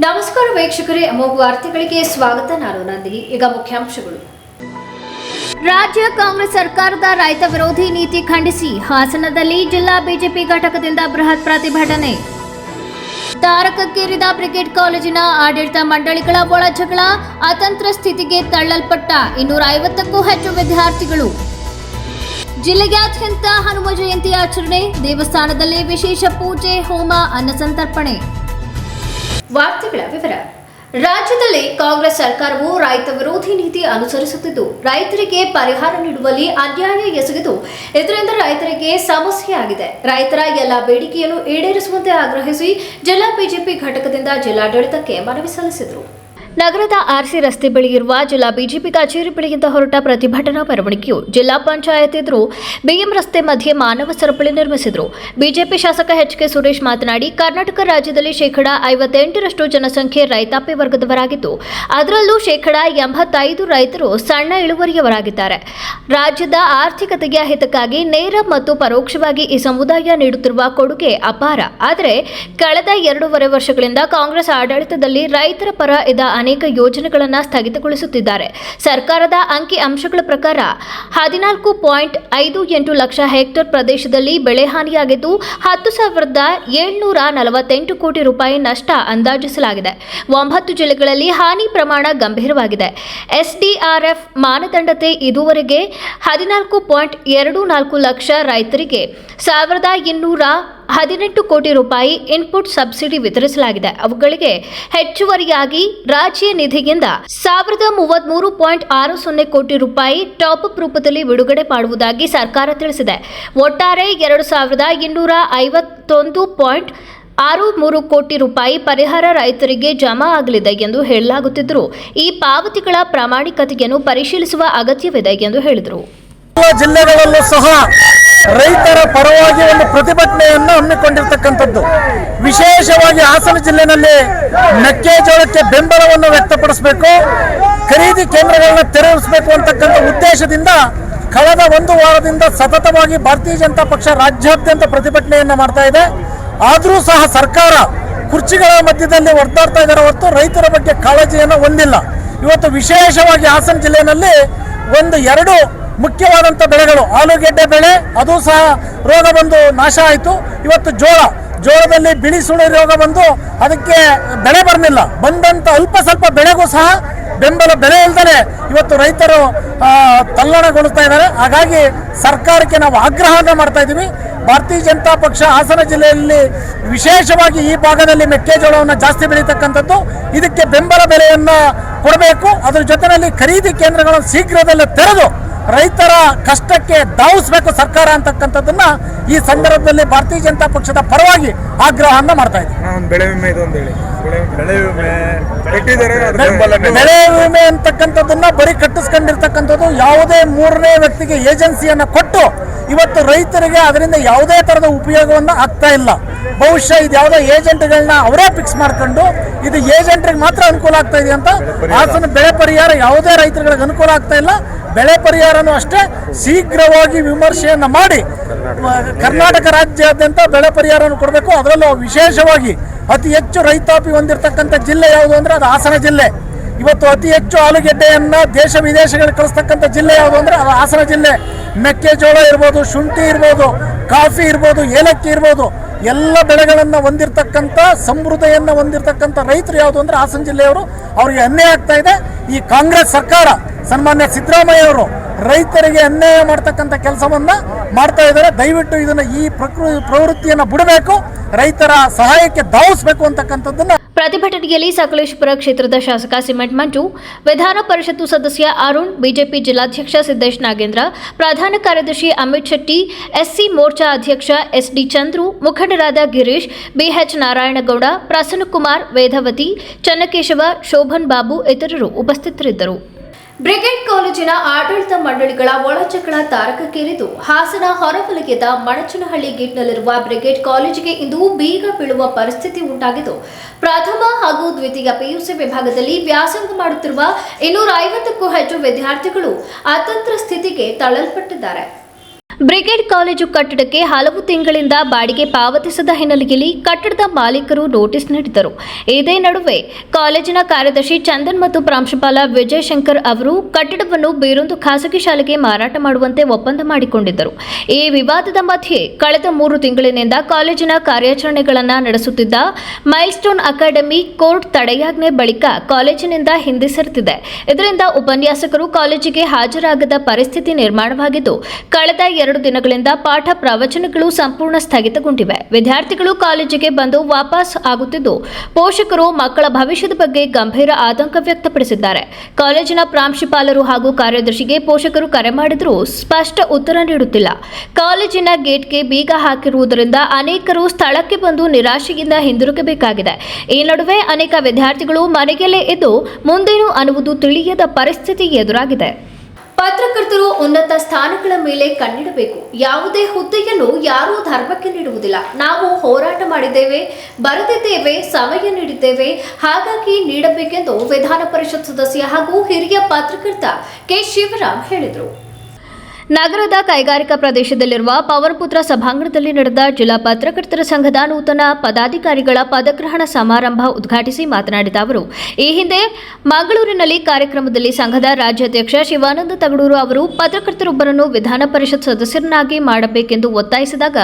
ನಮಸ್ಕಾರ ವೀಕ್ಷಕರೇ, ಅಮೋಘ ವಾರ್ತೆಗಳಿಗೆ ಸ್ವಾಗತ. ನಾನು ನಂದಿನಿ. ಈಗ ಮುಖ್ಯಾಂಶಗಳು. ರಾಜ್ಯ ಕಾಂಗ್ರೆಸ್ ಸರ್ಕಾರದ ರೈತ ವಿರೋಧಿ ನೀತಿ ಖಂಡಿಸಿ ಹಾಸನದಲ್ಲಿ ಜಿಲ್ಲಾ ಬಿಜೆಪಿ ಘಟಕದಿಂದ ಬೃಹತ್ ಪ್ರತಿಭಟನೆ. ತಾರಕಕ್ಕೇರಿದ ಬ್ರಿಗೇಡ್ ಕಾಲೇಜಿನ ಆಡಳಿತ ಮಂಡಳಿಗಳ ಒಳಜಗಳ, ಅತಂತ್ರ ಸ್ಥಿತಿಗೆ ತಳ್ಳಲ್ಪಟ್ಟ 250ಕ್ಕೂ ಹೆಚ್ಚು ವಿದ್ಯಾರ್ಥಿಗಳು. ಜಿಲ್ಲೆಯಾದ್ಯಂತ ಹನುಮ ಜಯಂತಿ ಆಚರಣೆ, ದೇವಸ್ಥಾನದಲ್ಲಿ ವಿಶೇಷ ಪೂಜೆ, ಹೋಮ, ಅನ್ನಸಂತರ್ಪಣೆ. ವಾರ್ತೆಗಳ ವಿವರ. ರಾಜ್ಯದಲ್ಲಿ ಕಾಂಗ್ರೆಸ್ ಸರ್ಕಾರವು ರೈತ ವಿರೋಧಿ ನೀತಿ ಅನುಸರಿಸುತ್ತಿದ್ದು, ರೈತರಿಗೆ ಪರಿಹಾರ ನೀಡುವಲ್ಲಿ ಅನ್ಯಾಯ ಎಸಗಿದ್ದು, ಇದರಿಂದ ರೈತರಿಗೆ ಸಮಸ್ಯೆಯಾಗಿದೆ. ರೈತರ ಎಲ್ಲ ಬೇಡಿಕೆಯನ್ನು ಈಡೇರಿಸುವಂತೆ ಆಗ್ರಹಿಸಿ ಜಿಲ್ಲಾ ಬಿಜೆಪಿ ಘಟಕದಿಂದ ಜಿಲ್ಲಾಡಳಿತಕ್ಕೆ ಮನವಿ ಸಲ್ಲಿಸಿದರು. ನಗರದ ಆರ್ಸಿ ರಸ್ತೆ ಬಳಿ ಇರುವ ಜಿಲ್ಲಾ ಬಿಜೆಪಿ ಕಚೇರಿ ಬಳಿಯಿಂದ ಹೊರಟ ಪ್ರತಿಭಟನಾ ಮೆರವಣಿಗೆಯು ಜಿಲ್ಲಾ ಪಂಚಾಯತ್ ಎದುರು ಬಿಎಂ ರಸ್ತೆ ಮಧ್ಯೆ ಮಾನವ ಸರಪಳಿ ನಿರ್ಮಿಸಿದರು. ಬಿಜೆಪಿ ಶಾಸಕ ಎಚ್.ಕೆ. ಸುರೇಶ್ ಮಾತನಾಡಿ, ಕರ್ನಾಟಕ ರಾಜ್ಯದಲ್ಲಿ 58% ಜನಸಂಖ್ಯೆ ರೈತಾಪಿ ವರ್ಗದವರಾಗಿದ್ದು, ಅದರಲ್ಲೂ 85% ರೈತರು ಸಣ್ಣ ಇಳುವರಿಯವರಾಗಿದ್ದಾರೆ. ರಾಜ್ಯದ ಆರ್ಥಿಕತೆಯ ಹಿತಕ್ಕಾಗಿ ನೇರ ಮತ್ತು ಪರೋಕ್ಷವಾಗಿ ಈ ಸಮುದಾಯ ನೀಡುತ್ತಿರುವ ಕೊಡುಗೆ ಅಪಾರ. ಆದರೆ ಕಳೆದ 2.5 ವರ್ಷಗಳಿಂದ ಕಾಂಗ್ರೆಸ್ ಆಡಳಿತದಲ್ಲಿ ರೈತರ ಪರ ಇದ್ದ ಅನೇಕ ಯೋಜನೆಗಳನ್ನು ಸ್ಥಗಿತಗೊಳಿಸುತ್ತಿದ್ದಾರೆ. ಸರ್ಕಾರದ ಅಂಕಿ ಅಂಶಗಳ ಪ್ರಕಾರ 14.58 ಲಕ್ಷ ಹೆಕ್ಟೇರ್ ಪ್ರದೇಶದಲ್ಲಿ ಬೆಳೆ ಹಾನಿಯಾಗಿದ್ದು, 10,748 ಕೋಟಿ ರೂಪಾಯಿ ನಷ್ಟ ಅಂದಾಜಿಸಲಾಗಿದೆ. 9 ಜಿಲ್ಲೆಗಳಲ್ಲಿ ಹಾನಿ ಪ್ರಮಾಣ ಗಂಭೀರವಾಗಿದೆ. ಎಸ್ಡಿಆರ್ಎಫ್ ಮಾನದಂಡತೆ ಇದುವರೆಗೆ 14.24 ಲಕ್ಷ ರೈತರಿಗೆ 1,218 ಕೋಟಿ ರೂಪಾಯಿ ಇನ್ಪುಟ್ ಸಬ್ಸಿಡಿ ವಿತರಿಸಲಾಗಿದೆ. ಅವುಗಳಿಗೆ ಹೆಚ್ಚುವರಿಯಾಗಿ ರಾಜ್ಯ ನಿಧಿಯಿಂದ 1,033.60 ಕೋಟಿ ರೂಪಾಯಿ ಟಾಪ್ ಅಪ್ ರೂಪದಲ್ಲಿ ಬಿಡುಗಡೆ ಮಾಡುವುದಾಗಿ ಸರ್ಕಾರ ತಿಳಿಸಿದೆ. ಒಟ್ಟಾರೆ 2,251.63 ಕೋಟಿ ರೂಪಾಯಿ ಪರಿಹಾರ ರೈತರಿಗೆ ಜಮಾ ಆಗಲಿದೆ ಎಂದು ಹೇಳಲಾಗುತ್ತಿದ್ದರೂ, ಈ ಪಾವತಿಗಳ ಪ್ರಾಮಾಣಿಕತೆಯನ್ನು ಪರಿಶೀಲಿಸುವ ಅಗತ್ಯವಿದೆ ಎಂದು ಹೇಳಿದರು. ಜಿಲ್ಲೆಗಳಲ್ಲೂ ಸಹ ರೈತರ ಪರವಾಗಿ ಒಂದು ಪ್ರತಿಭಟನೆಯನ್ನು ಹಮ್ಮಿಕೊಂಡಿರ್ತಕ್ಕಂಥದ್ದು. ವಿಶೇಷವಾಗಿ ಹಾಸನ ಜಿಲ್ಲೆಯಲ್ಲಿ ಮೆಕ್ಕೆಜೋಳಕ್ಕೆ ಬೆಂಬಲವನ್ನು ವ್ಯಕ್ತಪಡಿಸಬೇಕು, ಖರೀದಿ ಕೇಂದ್ರಗಳನ್ನ ತೆರವಿಸಬೇಕು ಅಂತಕ್ಕಂಥ ಉದ್ದೇಶದಿಂದ ಕಳೆದ 1 ವಾರದಿಂದ ಸತತವಾಗಿ ಭಾರತೀಯ ಜನತಾ ಪಕ್ಷ ರಾಜ್ಯಾದ್ಯಂತ ಪ್ರತಿಭಟನೆಯನ್ನು ಮಾಡ್ತಾ ಇದೆ. ಆದರೂ ಸಹ ಸರ್ಕಾರ ಕುರ್ಚಿಗಳ ಮಧ್ಯದಲ್ಲಿ ಒದ್ದಾಡ್ತಾ ಇದ್ದಾರೆ ಹೊರತು ರೈತರ ಬಗ್ಗೆ ಕಾಳಜಿಯನ್ನು ಹೊಂದಿಲ್ಲ. ಇವತ್ತು ವಿಶೇಷವಾಗಿ ಹಾಸನ ಜಿಲ್ಲೆಯಲ್ಲಿ 2 ಮುಖ್ಯವಾದಂಥ ಬೆಳೆಗಳು, ಆಲೂಗೆಡ್ಡೆ ಬೆಳೆ, ಅದು ಸಹ ರೋಗ ಬಂದು ನಾಶ ಆಯಿತು. ಇವತ್ತು ಜೋಳದಲ್ಲಿ ಬಿಳಿ ಸುಳಿ ರೋಗ ಬಂದು ಅದಕ್ಕೆ ಬೆಳೆ ಬರಲಿಲ್ಲ. ಬಂದಂಥ ಅಲ್ಪ ಸ್ವಲ್ಪ ಬೆಳೆಗೂ ಸಹ ಬೆಂಬಲ ಬೆಲೆ ಇಲ್ಲದೆ ಇವತ್ತು ರೈತರು ತಲ್ಲಣಗೊಳ್ತಾ ಇದ್ದಾರೆ. ಹಾಗಾಗಿ ಸರ್ಕಾರಕ್ಕೆ ನಾವು ಆಗ್ರಹವನ್ನು ಮಾಡ್ತಾ ಇದ್ದೀವಿ. ಭಾರತೀಯ ಜನತಾ ಪಕ್ಷ ಹಾಸನ ಜಿಲ್ಲೆಯಲ್ಲಿ ವಿಶೇಷವಾಗಿ ಈ ಭಾಗದಲ್ಲಿ ಮೆಕ್ಕೆಜೋಳವನ್ನು ಜಾಸ್ತಿ ಬೆಳೀತಕ್ಕಂಥದ್ದು, ಇದಕ್ಕೆ ಬೆಂಬಲ ಬೆಲೆಯನ್ನು ಕೊಡಬೇಕು. ಅದರ ಜೊತೆಯಲ್ಲಿ ಖರೀದಿ ಕೇಂದ್ರಗಳನ್ನು ಶೀಘ್ರದಲ್ಲೇ ತೆರೆದು ರೈತರ ಕಷ್ಟಕ್ಕೆ ಧಾವಿಸಬೇಕು ಸರ್ಕಾರ ಅಂತಕ್ಕಂಥದ್ದನ್ನ ಈ ಸಂದರ್ಭದಲ್ಲಿ ಭಾರತೀಯ ಜನತಾ ಪಕ್ಷದ ಪರವಾಗಿ ಆಗ್ರಹವನ್ನು ಮಾಡ್ತಾ ಇದ್ದೀವಿ. ಬೆಳೆ ವಿಮೆ ಅಂತಕ್ಕಂಥದ್ದನ್ನ ಬರೀ ಕಟ್ಟಿಸ್ಕೊಂಡಿರ್ತಕ್ಕಂಥದ್ದು, ಯಾವುದೇ 3ನೇ ವ್ಯಕ್ತಿಗೆ ಏಜೆನ್ಸಿಯನ್ನು ಕೊಟ್ಟು ಇವತ್ತು ರೈತರಿಗೆ ಅದರಿಂದ ಯಾವುದೇ ತರದ ಉಪಯೋಗವನ್ನು ಆಗ್ತಾ ಇಲ್ಲ. ಬಹುಶಃ ಇದು ಯಾವುದೋ ಏಜೆಂಟ್ಗಳನ್ನ ಅವರೇ ಫಿಕ್ಸ್ ಮಾಡ್ಕೊಂಡು ಇದು ಏಜೆಂಟ್ರಿಗೆ ಮಾತ್ರ ಅನುಕೂಲ ಆಗ್ತಾ ಇದೆ ಅಂತ. ಹಾಸನ ಬೆಳೆ ಪರಿಹಾರ ಯಾವುದೇ ರೈತರುಗಳಿಗೆ ಅನುಕೂಲ ಆಗ್ತಾ ಇಲ್ಲ. ಬೆಳೆ ಪರಿಹಾರನೂ ಅಷ್ಟೇ ಶೀಘ್ರವಾಗಿ ವಿಮರ್ಶೆಯನ್ನು ಮಾಡಿ ಕರ್ನಾಟಕ ರಾಜ್ಯಾದ್ಯಂತ ಬೆಳೆ ಪರಿಹಾರವನ್ನು ಕೊಡಬೇಕು. ಅದರಲ್ಲೂ ವಿಶೇಷವಾಗಿ ಅತಿ ಹೆಚ್ಚು ರೈತಾಪಿ ಹೊಂದಿರತಕ್ಕಂಥ ಜಿಲ್ಲೆ ಯಾವುದು ಅಂದರೆ ಅದು ಹಾಸನ ಜಿಲ್ಲೆ. ಇವತ್ತು ಅತಿ ಹೆಚ್ಚು ಆಲೂಗೆಡ್ಡೆಯನ್ನು ದೇಶ ವಿದೇಶಗಳಿಗೆ ಕಳಿಸ್ತಕ್ಕಂಥ ಜಿಲ್ಲೆ ಯಾವುದು ಅಂದರೆ ಅದು ಹಾಸನ ಜಿಲ್ಲೆ. ಮೆಕ್ಕೆಜೋಳ ಇರ್ಬೋದು, ಶುಂಠಿ ಇರ್ಬೋದು, ಕಾಫಿ ಇರ್ಬೋದು, ಏಲಕ್ಕಿ ಇರ್ಬೋದು, ಎಲ್ಲ ಬೆಳೆಗಳನ್ನು ಹೊಂದಿರತಕ್ಕಂಥ ಸಮೃದ್ಧಿಯನ್ನು ಹೊಂದಿರತಕ್ಕಂಥ ರೈತರು ಯಾವುದು ಅಂದರೆ ಹಾಸನ ಜಿಲ್ಲೆಯವರು. ಅವರಿಗೆ ಅನ್ಯಾಯ ಆಗ್ತಾ ಇದೆ. ಈ ಕಾಂಗ್ರೆಸ್ ಸರ್ಕಾರ, ಸನ್ಮಾನ್ಯ ಸಿದ್ದರಾಮಯ್ಯ ಅವರು ರೈತರಿಗೆ ಅನ್ಯಾಯ ಮಾಡ್ತಕ್ಕಂಥ ಕೆಲಸವನ್ನ ಮಾಡ್ತಾ ಇದ್ದಾರೆ. ದಯವಿಟ್ಟು ಇದನ್ನ ಈ ಪ್ರವೃತ್ತಿಯನ್ನು ಬಿಡಬೇಕು, ರೈತರ ಸಹಾಯಕ್ಕೆ ಧಾವಿಸಬೇಕು ಅಂತಕ್ಕಂಥದ್ದನ್ನ. ಪ್ರತಿಭಟನೆಯಲ್ಲಿ ಸಕಲೇಶಪುರ ಕ್ಷೇತ್ರದ ಶಾಸಕ ಸಿಮೆಂಟ್ ಮಂಜು, ವಿಧಾನ ಪರಿಷತ್ತು ಸದಸ್ಯ ಅರುಣ್, ಬಿಜೆಪಿ ಜಿಲ್ಲಾಧ್ಯಕ್ಷ ಸಿದ್ದೇಶ್ ನಾಗೇಂದ್ರ, ಪ್ರಧಾನ ಕಾರ್ಯದರ್ಶಿ ಅಮಿತ್ ಶೆಟ್ಟಿ, ಎಸ್ಸಿ ಮೋರ್ಚಾ ಅಧ್ಯಕ್ಷ ಎಸ್ಡಿ ಚಂದ್ರು, ಮುಖಂಡರಾದ ಗಿರೀಶ್, ಬಿಎಚ್ ನಾರಾಯಣಗೌಡ, ಪ್ರಸನ್ನಕುಮಾರ್, ವೇದವತಿ, ಚನ್ನಕೇಶವ, ಶೋಭನ್ ಬಾಬು ಇತರರು ಉಪಸ್ಥಿತರಿದ್ದರು. ಬ್ರಿಗೇಡ್ ಕಾಲೇಜಿನ ಆಡಳಿತ ಮಂಡಳಿಗಳ ಒಳಜಗಳ ತಾರಕಕ್ಕೇರಿದ್ದು, ಹಾಸನ ಹೊರವಲಯದ ಮಣಚನಹಳ್ಳಿ ಗೇಟ್ನಲ್ಲಿರುವ ಬ್ರಿಗೇಡ್ ಕಾಲೇಜಿಗೆ ಇಂದು ಬೀಗ ಬೀಳುವ ಪರಿಸ್ಥಿತಿ ಉಂಟಾಗಿದ್ದು, ಪ್ರಥಮ ಹಾಗೂ ದ್ವಿತೀಯ ಪಿಯುಸಿ ವಿಭಾಗದಲ್ಲಿ ವ್ಯಾಸಂಗ ಮಾಡುತ್ತಿರುವ 250ಕ್ಕೂ ಹೆಚ್ಚು ವಿದ್ಯಾರ್ಥಿಗಳು ಅತಂತ್ರ ಸ್ಥಿತಿಗೆ ತಳ್ಳಲ್ಪಟ್ಟಿದ್ದಾರೆ. ಬ್ರಿಗೇಡ್ ಕಾಲೇಜು ಕಟ್ಟಡಕ್ಕೆ ಹಲವು ತಿಂಗಳಿಂದ ಬಾಡಿಗೆ ಪಾವತಿಸದ ಹಿನ್ನೆಲೆಯಲ್ಲಿ ಕಟ್ಟಡದ ಮಾಲೀಕರು ನೋಟಿಸ್ ನೀಡಿದ್ದರು. ಇದೇ ನಡುವೆ ಕಾಲೇಜಿನ ಕಾರ್ಯದರ್ಶಿ ಚಂದನ್ ಮತ್ತು ಪ್ರಾಂಶುಪಾಲ ವಿಜಯ್ ಶಂಕರ್ ಅವರು ಕಟ್ಟಡವನ್ನು ಬೇರೊಂದು ಖಾಸಗಿ ಶಾಲೆಗೆ ಮಾರಾಟ ಮಾಡುವಂತೆ ಒಪ್ಪಂದ ಮಾಡಿಕೊಂಡಿದ್ದರು. ಈ ವಿವಾದದ ಮಧ್ಯೆ ಕಳೆದ 3 ತಿಂಗಳಿನಿಂದ ಕಾಲೇಜಿನ ಕಾರ್ಯಾಚರಣೆಗಳನ್ನು ನಡೆಸುತ್ತಿದ್ದ ಮೈಲ್ಸ್ಟೋನ್ ಅಕಾಡೆಮಿ ಕೋರ್ಟ್ ತಡೆಯಾಜ್ಞೆ ಬಳಿಕ ಕಾಲೇಜಿನಿಂದ ಹಿಂದೆ ಸರಿದಿದೆ. ಇದರಿಂದ ಉಪನ್ಯಾಸಕರು ಕಾಲೇಜಿಗೆ ಹಾಜರಾಗದ ಪರಿಸ್ಥಿತಿ ನಿರ್ಮಾಣವಾಗಿದ್ದು, ಕಳೆದ 2 ದಿನಗಳಿಂದ ಪಾಠ ಪ್ರವಚನಗಳು ಸಂಪೂರ್ಣ ಸ್ಥಗಿತಗೊಂಡಿವೆ. ವಿದ್ಯಾರ್ಥಿಗಳು ಕಾಲೇಜಿಗೆ ಬಂದು ವಾಪಸ್ ಆಗುತ್ತಿದ್ದು, ಪೋಷಕರು ಮಕ್ಕಳ ಭವಿಷ್ಯದ ಬಗ್ಗೆ ಗಂಭೀರ ಆತಂಕ ವ್ಯಕ್ತಪಡಿಸಿದ್ದಾರೆ. ಕಾಲೇಜಿನ ಪ್ರಾಂಶುಪಾಲರು ಹಾಗೂ ಕಾರ್ಯದರ್ಶಿಗೆ ಪೋಷಕರು ಕರೆ ಮಾಡಿದರೂ ಸ್ಪಷ್ಟ ಉತ್ತರ ನೀಡುತ್ತಿಲ್ಲ. ಕಾಲೇಜಿನ ಗೇಟ್ಗೆ ಬೀಗ ಹಾಕಿರುವುದರಿಂದ ಅನೇಕರು ಸ್ಥಳಕ್ಕೆ ಬಂದು ನಿರಾಶೆಯಿಂದ ಹಿಂದಿರುಗಬೇಕಾಗಿದೆ. ಈ ನಡುವೆ ಅನೇಕ ವಿದ್ಯಾರ್ಥಿಗಳು ಮನೆಯಲ್ಲೇ ಇದ್ದು ಮುಂದೇನು ಅನ್ನುವುದು ತಿಳಿಯದ ಪರಿಸ್ಥಿತಿ ಎದುರಾಗಿದೆ. ಪತ್ರಕರ್ತರು ಉನ್ನತ ಸ್ಥಾನಗಳ ಮೇಲೆ ಕಣ್ಣಿಡಬೇಕು. ಯಾವುದೇ ಹುದ್ದೆಯನ್ನು ಯಾರೂ ಧರ್ಮಕ್ಕೆ ನೀಡುವುದಿಲ್ಲ. ನಾವು ಹೋರಾಟ ಮಾಡಿದ್ದೇವೆ, ಬರೆದಿದ್ದೇವೆ, ಸಮಯ ನೀಡಿದ್ದೇವೆ, ಹಾಗಾಗಿ ನೀಡಬೇಕೆಂದು ವಿಧಾನ ಪರಿಷತ್ ಸದಸ್ಯ ಹಾಗೂ ಹಿರಿಯ ಪತ್ರಕರ್ತ ಕೆ ಶಿವರಾಮ್ ಹೇಳಿದರು. ನಗರದ ಕೈಗಾರಿಕಾ ಪ್ರದೇಶದಲ್ಲಿರುವ ಪವನಪುತ್ರ ಸಭಾಂಗಣದಲ್ಲಿ ನಡೆದ ಜಿಲ್ಲಾ ಪತ್ರಕರ್ತರ ಸಂಘದ ನೂತನ ಪದಾಧಿಕಾರಿಗಳ ಪದಗ್ರಹಣ ಸಮಾರಂಭ ಉದ್ಘಾಟಿಸಿ ಮಾತನಾಡಿದ ಅವರು, ಈ ಹಿಂದೆ ಮಂಗಳೂರಿನಲ್ಲಿ ಕಾರ್ಯಕ್ರಮದಲ್ಲಿ ಸಂಘದ ರಾಜ್ಯಾಧ್ಯಕ್ಷ ಶಿವಾನಂದ ತಗಡೂರು ಅವರು ಪತ್ರಕರ್ತರೊಬ್ಬರನ್ನು ವಿಧಾನ ಪರಿಷತ್ ಸದಸ್ಯರನ್ನಾಗಿ ಮಾಡಬೇಕೆಂದು ಒತ್ತಾಯಿಸಿದಾಗ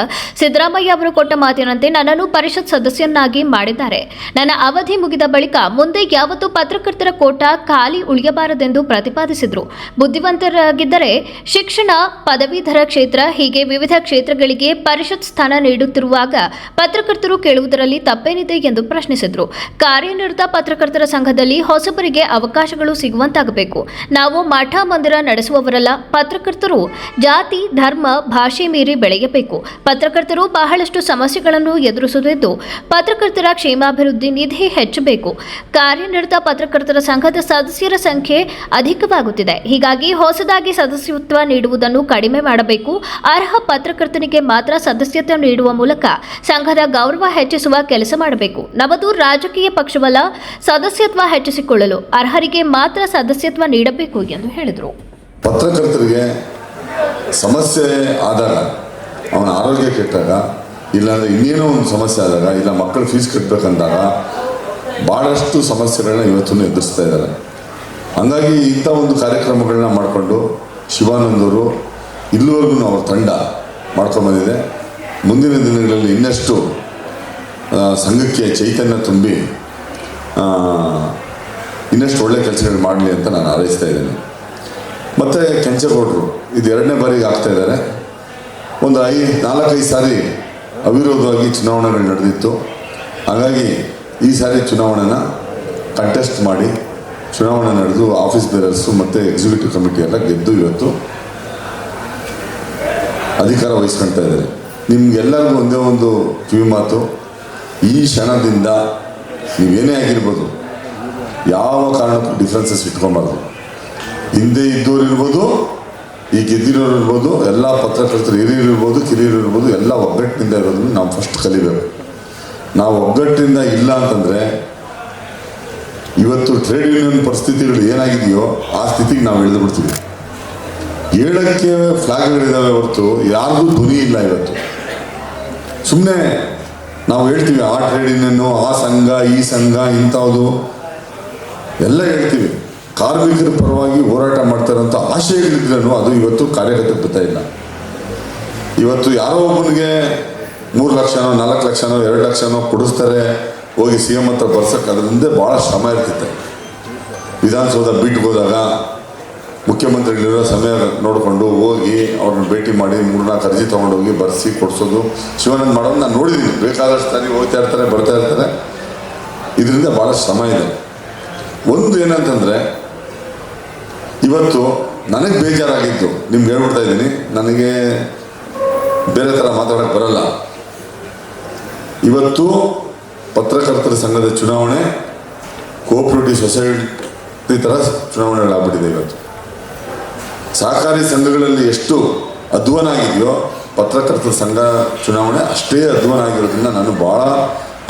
ಸಿದ್ದರಾಮಯ್ಯ ಅವರು ಕೊಟ್ಟ ಮಾತಿನಂತೆ ನನ್ನನ್ನು ಪರಿಷತ್ ಸದಸ್ಯರನ್ನಾಗಿ ಮಾಡಿದ್ದಾರೆ. ನನ್ನ ಅವಧಿ ಮುಗಿದ ಬಳಿಕ ಮುಂದೆ ಯಾವತ್ತೂ ಪತ್ರಕರ್ತರ ಕೋಟ ಖಾಲಿ ಉಳಿಯಬಾರದೆಂದು ಪ್ರತಿಪಾದಿಸಿದರು. ಬುದ್ಧಿವಂತರಾಗಿದ್ದರೆ ಶಿಕ್ಷಣ, ಪದವೀಧರ ಕ್ಷೇತ್ರ ಹೀಗೆ ವಿವಿಧ ಕ್ಷೇತ್ರಗಳಿಗೆ ಪರಿಷತ್ ಸ್ಥಾನ ನೀಡುತ್ತಿರುವಾಗ ಪತ್ರಕರ್ತರು ಕೇಳುವುದರಲ್ಲಿ ತಪ್ಪೇನಿದೆ ಎಂದು ಪ್ರಶ್ನಿಸಿದರು. ಕಾರ್ಯನಿರತ ಪತ್ರಕರ್ತರ ಸಂಘದಲ್ಲಿ ಹೊಸಬರಿಗೆ ಅವಕಾಶಗಳು ಸಿಗುವಂತಾಗಬೇಕು. ನಾವು ಮಠ ಮಂದಿರ ನಡೆಸುವವರಲ್ಲ. ಪತ್ರಕರ್ತರು ಜಾತಿ, ಧರ್ಮ, ಭಾಷೆ ಮೀರಿ ಬೆಳೆಯಬೇಕು. ಪತ್ರಕರ್ತರು ಬಹಳಷ್ಟು ಸಮಸ್ಯೆಗಳನ್ನು ಎದುರಿಸುತ್ತಿದ್ದು, ಪತ್ರಕರ್ತರ ಕ್ಷೇಮಾಭಿವೃದ್ಧಿ ನಿಧಿ ಹೆಚ್ಚಬೇಕು. ಕಾರ್ಯನಿರತ ಪತ್ರಕರ್ತರ ಸಂಘದ ಸದಸ್ಯರ ಸಂಖ್ಯೆ ಅಧಿಕವಾಗುತ್ತಿದೆ. ಹೀಗಾಗಿ ಹೊಸದಾಗಿ ಸದಸ್ಯತ್ವ ನೀಡುವುದನ್ನು ಕಡಿಮೆ ಮಾಡಬೇಕು. ಅರ್ಹ ಪತ್ರಕರ್ತನಿಗೆ ಮಾತ್ರ ಸದಸ್ಯತ್ವ ನೀಡುವ ಮೂಲಕ ಸಂಘದ ಗೌರವ ಹೆಚ್ಚಿಸುವ ಕೆಲಸ ಮಾಡಬೇಕು. ನಮ್ಮದು ರಾಜಕೀಯ ಪಕ್ಷವಲ್ಲ. ಸದಸ್ಯತ್ವ ಹೆಚ್ಚಿಸಿಕೊಳ್ಳಲು ಅರ್ಹರಿಗೆ ಮಾತ್ರ ಸದಸ್ಯತ್ವ ನೀಡಬೇಕು ಎಂದು ಹೇಳಿದರು. ಪತ್ರಕರ್ತರಿಗೆ ಸಮಸ್ಯೆ ಆದಾಗ, ಅವನ ಆರೋಗ್ಯ ಕೆಟ್ಟಾಗ, ಇಲ್ಲಾಂದ್ರೆ ಇನ್ನೇನೋ ಒಂದು ಸಮಸ್ಯೆ ಆದಾಗ, ಇಲ್ಲ ಮಕ್ಕಳು ಫೀಸ್ ಕಟ್ಟಬೇಕಂದಾಗ ಭಾಳಷ್ಟು ಸಮಸ್ಯೆಗಳನ್ನ ಇವತ್ತು ಎದುರಿಸ್ತಾ ಇದ್ದಾರೆ. ಹಂಗಾಗಿ ಇಂಥ ಒಂದು ಕಾರ್ಯಕ್ರಮಗಳನ್ನ ಮಾಡಿಕೊಂಡು ಶಿವಾನಂದರು ಇಲ್ಲಿವರೆಗೂ ಅವ್ರ ತಂಡ ಮಾಡ್ಕೊಂಡ್ಬಂದಿದೆ. ಮುಂದಿನ ದಿನಗಳಲ್ಲಿ ಇನ್ನಷ್ಟು ಸಂಘಕ್ಕೆ ಚೈತನ್ಯ ತುಂಬಿ ಇನ್ನಷ್ಟು ಒಳ್ಳೆ ಕೆಲಸಗಳು ಮಾಡಲಿ ಅಂತ ನಾನು ಹಾರೈಸ್ತಾ ಇದ್ದೇನೆ. ಮತ್ತು ಕೆಂಚೇಗೌಡರು ಇದು 2ನೇ ಬಾರಿಗೆ ಆಗ್ತಾ ಇದ್ದಾರೆ. ಒಂದು 4-5 ಸಾರಿ ಅವಿರೋಧವಾಗಿ ಚುನಾವಣೆಗಳು ನಡೆದಿತ್ತು. ಹಾಗಾಗಿ ಈ ಸಾರಿ ಚುನಾವಣೆನ ಕಂಟೆಸ್ಟ್ ಮಾಡಿ ಚುನಾವಣೆ ನಡೆದು ಆಫೀಸ್ ಬೇರರ್ಸು ಮತ್ತು ಎಕ್ಸಿಕ್ಯೂಟಿವ್ ಕಮಿಟಿ ಎಲ್ಲ ಗೆದ್ದು ಇವತ್ತು ಅಧಿಕಾರ ವಹಿಸ್ಕೊಳ್ತಾ ಇದ್ದಾರೆ. ನಿಮ್ಗೆಲ್ಲರಿಗೂ ಒಂದೇ ಒಂದು ಕಿವಿ ಮಾತು, ಈ ಕ್ಷಣದಿಂದ ನೀವೇನೇ ಆಗಿರ್ಬೋದು, ಯಾವ ಕಾರಣಕ್ಕೂ ಡಿಫ್ರೆನ್ಸಸ್ ಇಟ್ಕೊಬಾರ್ದು. ಹಿಂದೆ ಇದ್ದವ್ರು ಇರ್ಬೋದು, ಈ ಗೆದ್ದಿರೋರು ಇರ್ಬೋದು, ಎಲ್ಲ ಪತ್ರಕರ್ತರು ಹಿರಿಯರು ಇರ್ಬೋದು, ಕಿರಿಯರು ಇರ್ಬೋದು, ಎಲ್ಲ ಒಗ್ಗಟ್ಟಿನಿಂದ ಇರೋದನ್ನು ನಾವು ಫಸ್ಟ್ ಕಲಿಬೇಕು. ನಾವು ಒಗ್ಗಟ್ಟಿನಿಂದ ಇಲ್ಲ ಅಂತಂದರೆ ಇವತ್ತು ಟ್ರೇಡ್ ಯೂನಿಯನ್ ಪರಿಸ್ಥಿತಿಗಳು ಏನಾಗಿದೆಯೋ ಆ ಸ್ಥಿತಿಗೆ ನಾವು ಇಳಿದು ಬಿಡ್ತೀವಿ. ಹೇಳಕ್ಕೆ ಫ್ಲಾಗ್ಗಳಿದ್ದಾವೆ ಹೊರತು ಯಾರಿಗೂ ಧ್ವನಿ ಇಲ್ಲ. ಇವತ್ತು ಸುಮ್ಮನೆ ನಾವು ಹೇಳ್ತೀವಿ ಆ ಟ್ರೇಡ್ ಯೂನಿಯನ್ನು, ಆ ಸಂಘ, ಈ ಸಂಘ, ಇಂಥವುದು ಎಲ್ಲ ಹೇಳ್ತೀವಿ. ಕಾರ್ಮಿಕರ ಪರವಾಗಿ ಹೋರಾಟ ಮಾಡ್ತಾರಂಥ ಆಶಯಗಳಿದ್ರೂ ಅದು ಇವತ್ತು ಕಾರ್ಯಗತಕ್ಕೆ ಬರ್ತಾ ಇಲ್ಲ. ಇವತ್ತು ಯಾರೋ ಒಬ್ಬನಿಗೆ 3 ಲಕ್ಷನೋ 4 ಲಕ್ಷನೋ 2 ಲಕ್ಷನೋ ಕೊಡಿಸ್ತಾರೆ, ಹೋಗಿ CM ಹತ್ರ ಬರ್ಸಕ್ಕೆ ಅದರಿಂದ ಭಾಳ ಶ್ರಮ ಇರ್ತಿತ್ತು. ವಿಧಾನಸೌಧ ಬಿಟ್ಟು ಹೋದಾಗ ಮುಖ್ಯಮಂತ್ರಿಗಳಿರೋ ಸಮಯ ನೋಡಿಕೊಂಡು ಹೋಗಿ ಅವ್ರನ್ನ ಭೇಟಿ ಮಾಡಿ 3-4 ಅರ್ಜಿ ತೊಗೊಂಡೋಗಿ ಬರ್ಸಿ ಕೊಡಿಸೋದು, ಶಿವಾನಂದ ಮಾಡೋದು ನಾನು ನೋಡಿದ್ದೀನಿ. ಬೇಕಾದಷ್ಟು ಸಾರಿ ಹೋಗ್ತಾ ಇರ್ತಾರೆ, ಬರ್ತಾ ಇರ್ತಾರೆ. ಇದರಿಂದ ಭಾಳ ಶ್ರಮ ಇದೆ. ಒಂದು ಏನಂತಂದರೆ ಇವತ್ತು ನನಗೆ ಬೇಜಾರಾಗಿತ್ತು, ನಿಮ್ಗೆ ಹೇಳ್ಬಿಡ್ತಾ ಇದ್ದೀನಿ, ನನಗೆ ಬೇರೆ ಥರ ಮಾತಾಡೋಕ್ಕೆ ಬರಲ್ಲ. ಇವತ್ತು ಪತ್ರಕರ್ತರ ಸಂಘದ ಚುನಾವಣೆ ಕೋಆಪರೇಟಿವ್ ಸೊಸೈಟಿ ಥರ ಚುನಾವಣೆಗಳಾಗ್ಬಿಟ್ಟಿದೆ. ಇವತ್ತು ಸಹಕಾರಿ ಸಂಘಗಳಲ್ಲಿ ಎಷ್ಟು ಅಧ್ವಾನ ಆಗಿದೆಯೋ ಪತ್ರಕರ್ತರ ಸಂಘ ಚುನಾವಣೆ ಅಷ್ಟೇ ಅಧ್ವಾನ ಆಗಿರೋದ್ರಿಂದ ನಾನು ಭಾಳ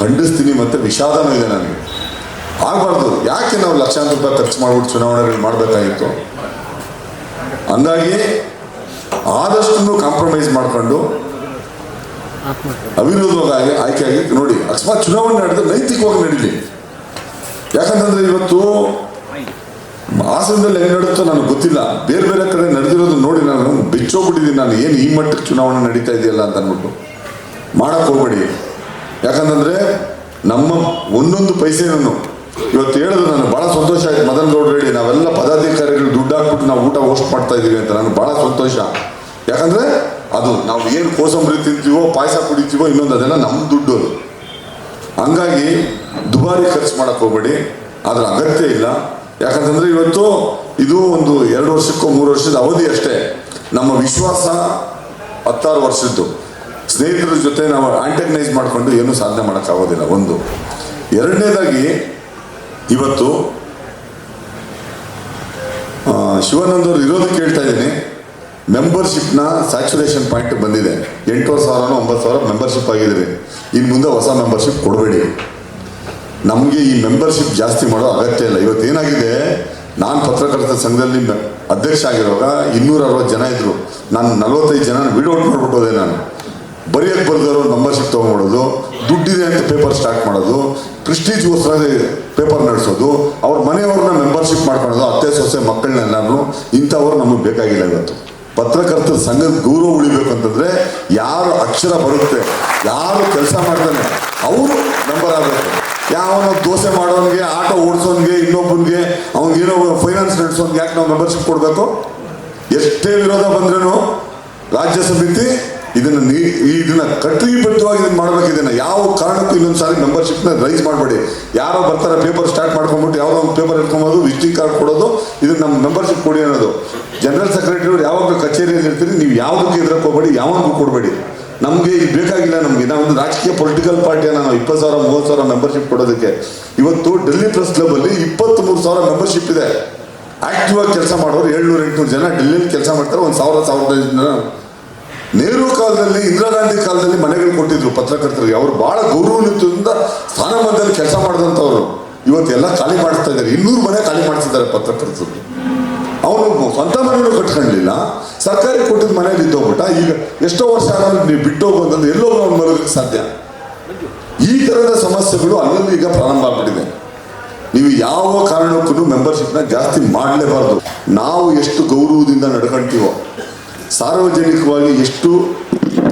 ಖಂಡಿಸ್ತೀನಿ ಮತ್ತು ವಿಷಾದನೂ ಇದೆ ನನಗೆ. ಆಗಬಾರ್ದು. ಯಾಕೆ ನಾವು ಲಕ್ಷಾಂತರ ರೂಪಾಯಿ ಖರ್ಚು ಮಾಡಿಬಿಟ್ಟು ಚುನಾವಣೆಗಳು ಮಾಡಬೇಕಾಗಿತ್ತು? ಹಂಗಾಗಿ ಆದಷ್ಟು ಕಾಂಪ್ರಮೈಸ್ ಮಾಡಿಕೊಂಡು ಅವಿರೋಧವಾಗಿ ಆಯ್ಕೆಯಾಗಿ ನೋಡಿ. ಅಕಸ್ಮಾತ್ ಚುನಾವಣೆ ನಡೆದ್ರೆ ನೈತಿಕವಾಗಿ ನಡೀಲಿ. ಯಾಕಂತಂದ್ರೆ ಇವತ್ತು ಹಾಸನದಲ್ಲಿ ಹೆಂಗೆ ನಡುತ್ತೋ ನನಗೆ ಗೊತ್ತಿಲ್ಲ, ಬೇರೆ ಬೇರೆ ಕಡೆ ನಡೆದಿರೋದು ನೋಡಿ ನಾನು ಬೆಚ್ಚೋಗ್ಬಿಟ್ಟಿದ್ದೀನಿ. ನಾನು ಏನು ಈ ಮಟ್ಟಕ್ಕೆ ಚುನಾವಣೆ ನಡೀತಾ ಇದೆಯಲ್ಲ ಅಂತ ಅಂದ್ಬಿಟ್ಟು ಮಾಡಕ್ಕೆ ಹೋಗ್ಬೇಡಿ. ಯಾಕಂತಂದ್ರೆ ನಮ್ಮ ಒಂದೊಂದು ಪೈಸೆನೂ ಇವತ್ತು ಹೇಳಿದ್ರು ನನಗೆ ಭಾಳ ಸಂತೋಷ ಆಯ್ತು. ಮದನ್ ಗೌಡ್ರು ಹೇಳಿ ನಾವೆಲ್ಲ ಪದಾಧಿಕಾರಿಗಳು ದುಡ್ಡು ಹಾಕ್ಬಿಟ್ಟು ನಾವು ಊಟ ಹೋಸ್ಟ್ ಮಾಡ್ತಾ ಇದ್ದೀವಿ ಅಂತ ನನಗೆ ಭಾಳ ಸಂತೋಷ. ಯಾಕಂದ್ರೆ ಅದು ನಾವು ಏನು ಕೋಸಂಬರಿ ತಿಂತೀವೋ, ಪಾಯಸ ಕುಡಿತೀವೋ, ಇನ್ನೊಂದು ಅದೆಲ್ಲ ನಮ್ಮ ದುಡ್ಡು ಅದು. ಹಂಗಾಗಿ ದುಬಾರಿ ಖರ್ಚು ಮಾಡಕ್ಕೆ ಹೋಗ್ಬೇಡಿ, ಅದ್ರ ಅಗತ್ಯ ಇಲ್ಲ. ಯಾಕಂತಂದ್ರೆ ಇವತ್ತು ಇದು ಒಂದು 2 ವರ್ಷಕ್ಕೋ 3 ವರ್ಷದ ಅವಧಿ ಅಷ್ಟೇ. ನಮ್ಮ ವಿಶ್ವಾಸ 16 ವರ್ಷದ್ದು. ಸ್ನೇಹಿತರ ಜೊತೆ ನಾವು ಆಂಟಗನೈಸ್ ಮಾಡಿಕೊಂಡು ಏನೂ ಸಾಧನೆ ಮಾಡೋಕ್ಕಾಗೋದಿಲ್ಲ. ಒಂದು. ಎರಡನೇದಾಗಿ ಇವತ್ತು ಶಿವಾನಂದ್ ಅವರು ಇರೋದಕ್ಕೆ ಹೇಳ್ತಾ ಇದ್ದೀನಿ, ಮೆಂಬರ್ಶಿಪ್ನ ಸ್ಯಾಚುರೇಷನ್ ಪಾಯಿಂಟ್ ಬಂದಿದೆ. 8,000 9,000 ಮೆಂಬರ್ಶಿಪ್ ಆಗಿದ್ದೀವಿ. ಇನ್ನು ಮುಂದೆ ಹೊಸ ಮೆಂಬರ್ಶಿಪ್ ಕೊಡಬೇಡಿ. ನಮಗೆ ಈ ಮೆಂಬರ್ಶಿಪ್ ಜಾಸ್ತಿ ಮಾಡೋ ಅಗತ್ಯ ಇಲ್ಲ. ಇವತ್ತೇನಾಗಿದೆ, ನಾನು ಪತ್ರಕರ್ತರ ಸಂಘದಲ್ಲಿ ಅಧ್ಯಕ್ಷ ಆಗಿರುವಾಗ 260 ಜನ ಇದ್ದರು. ನಾನು 45 ಜನ ವಿಡ್ಔಟ್ ಮಾಡಿಬಿಟ್ಟೋದೆ. ನಾನು ಬರೆಯೋಕ್ಕೆ ಬರ್ದವರು ಮೆಂಬರ್ಶಿಪ್ ತೊಗೊಂಡ್ಬಿಡೋದು, ದುಡ್ಡಿದೆ ಅಂತ ಪೇಪರ್ ಸ್ಟಾರ್ಟ್ ಮಾಡೋದು, ಪ್ರೆಸ್ಟೀಜ್ಗೋಸ್ಕರ ಪೇಪರ್ ನಡೆಸೋದು, ಅವ್ರ ಮನೆಯವ್ರನ್ನ ಮೆಂಬರ್ಶಿಪ್ ಮಾಡ್ಕೊಳ್ಳೋದು, ಅತ್ತೆ ಸೊಸೆ ಮಕ್ಕಳನ್ನೆಲ್ಲರೂ. ಇಂಥವ್ರು ನಮಗೆ ಬೇಕಾಗಿಲ್ಲ. ಇವತ್ತು ಪತ್ರಕರ್ತರ ಸಂಘದ ಗೌರವ ಉಳಿಬೇಕು ಅಂತಂದರೆ ಯಾರು ಅಕ್ಷರ ಬರುತ್ತೆ, ಯಾರು ಕೆಲಸ ಮಾಡ್ತಾನೆ ಅವರು ಮೆಂಬರ್ ಆಗಬೇಕು. ಯಾವನೋ ದೋಸೆ ಮಾಡೋನಿಗೆ, ಆಟೋ ಓಡಿಸೋನಿಗೆ, ಇನ್ನೊಬ್ಬನಿಗೆ ಅವ್ನಿಗೇನೋ ಫೈನಾನ್ಸ್ ನಡೆಸೋನ್ಗೆ ಯಾಕೆ ನಾವು ಮೆಂಬರ್ಶಿಪ್ ಕೊಡಬೇಕು? ಎಷ್ಟೇ ವಿರೋಧ ಬಂದ್ರೂ ರಾಜ್ಯ ಸಮಿತಿ ಇದನ್ನ ಕಟ್ಟುನಿಟ್ಟಾಗಿ ಇದನ್ನ ಮಾಡ್ಬೇಕು. ಇದನ್ನ ಯಾವ ಕಾರಣಕ್ಕೂ ಇನ್ನೊಂದು ಸಾರಿ ಮೆಂಬರ್ಶಿಪ್ನ ರೈಸ್ ಮಾಡಬೇಡಿ. ಯಾರೋ ಬರ್ತಾರೆ ಪೇಪರ್ ಸ್ಟಾರ್ಟ್ ಮಾಡ್ಕೊಂಡ್ಬಿಟ್ಟು ಯಾವುದೋ ಒಂದು ಪೇಪರ್ ಎತ್ಕೊಂಬೋದು, ವಿಸಿಟಿಂಗ್ ಕಾರ್ಡ್ ಕೊಡೋದು, ಇದನ್ನ ನಮ್ಮ ಮೆಂಬರ್ಶಿಪ್ ಕೊಡಿ ಅನ್ನೋದು. ಜನರಲ್ ಸೆಕ್ರೆಟರಿ ಅವ್ರು ಯಾವಾಗ ಕಚೇರಿಯಲ್ಲಿ ಇರ್ತೀರಿ, ನೀವು ಯಾವುದಕ್ಕೂ ಇದ್ರಕ್ಕೆ ಹೋಗಬೇಡಿ, ಯಾವಾಗೂ ಕೊಡಬೇಡಿ. ನಮಗೆ ಇದು ಬೇಕಾಗಿಲ್ಲ. ನಮಗೆ ನಾವೊಂದು ರಾಜಕೀಯ ಪೊಲಿಟಿಕಲ್ ಪಾರ್ಟಿಯನ್ನು ನಾವು 20,000 30,000 ಮೆಂಬರ್ಶಿಪ್ ಕೊಡೋದಕ್ಕೆ. ಇವತ್ತು ಡೆಲ್ಲಿ ಪ್ರೆಸ್ ಕ್ಲಬ್ಬಲ್ಲಿ 23,000 ಮೆಂಬರ್ಶಿಪ್ ಇದೆ. ಆಕ್ಟಿವ್ ಆಗಿ ಕೆಲಸ ಮಾಡೋರು 700-800 ಜನ ಡೆಲ್ಲಿಯಲ್ಲಿ ಕೆಲಸ ಮಾಡ್ತಾರೆ. 1,000-1,500 ಜನ. ನೆಹರು ಕಾಲದಲ್ಲಿ, ಇಂದಿರಾ ಗಾಂಧಿ ಕಾಲದಲ್ಲಿ ಮನೆಗಳು ಕೊಟ್ಟಿದ್ರು ಪತ್ರಕರ್ತರಿಗೆ. ಅವರು ಬಹಳ ಗೌರವಾನ್ವಿತದಿಂದ ಸ್ಥಾನಮಾನದಲ್ಲಿ ಕೆಲಸ ಮಾಡಿದಂಥವ್ರು. ಇವತ್ತೆಲ್ಲ ಖಾಲಿ ಮಾಡಿಸ್ತಾ ಇದ್ದಾರೆ. 200 ಮನೆ ಖಾಲಿ ಮಾಡಿಸಿದ್ದಾರೆ ಪತ್ರಕರ್ತರು. ಅವನು ಸ್ವಂತ ಮನೆಯೂ ಕಟ್ಕೊಳ್ಳಲಿಲ್ಲ, ಸರ್ಕಾರಿ ಕೊಟ್ಟಿದ್ದ ಮನೇಲಿ ಇದ್ದೋಗ್ಬಿಟ್ಟ. ಈಗ ಎಷ್ಟೋ ವರ್ಷ ಆದ್ಮೇಲೆ ನೀವು ಬಿಟ್ಟೋಗು ಅಂತಂದ್ರೆ ಎಲ್ಲೋ ಅವ್ನು ಮಲಗಕ್ಕೆ ಸಾಧ್ಯ. ಈ ಥರದ ಸಮಸ್ಯೆಗಳು ಅಲ್ಲಲ್ಲಿ ಈಗ ಪ್ರಾರಂಭ ಆಗ್ಬಿಟ್ಟಿದೆ. ನೀವು ಯಾವ ಕಾರಣಕ್ಕೂ ಮೆಂಬರ್ಶಿಪ್ನ ಜಾಸ್ತಿ ಮಾಡಲೇಬಾರ್ದು. ನಾವು ಎಷ್ಟು ಗೌರವದಿಂದ ನಡ್ಕೊಳ್ತೀವೋ, ಸಾರ್ವಜನಿಕವಾಗಿ ಎಷ್ಟು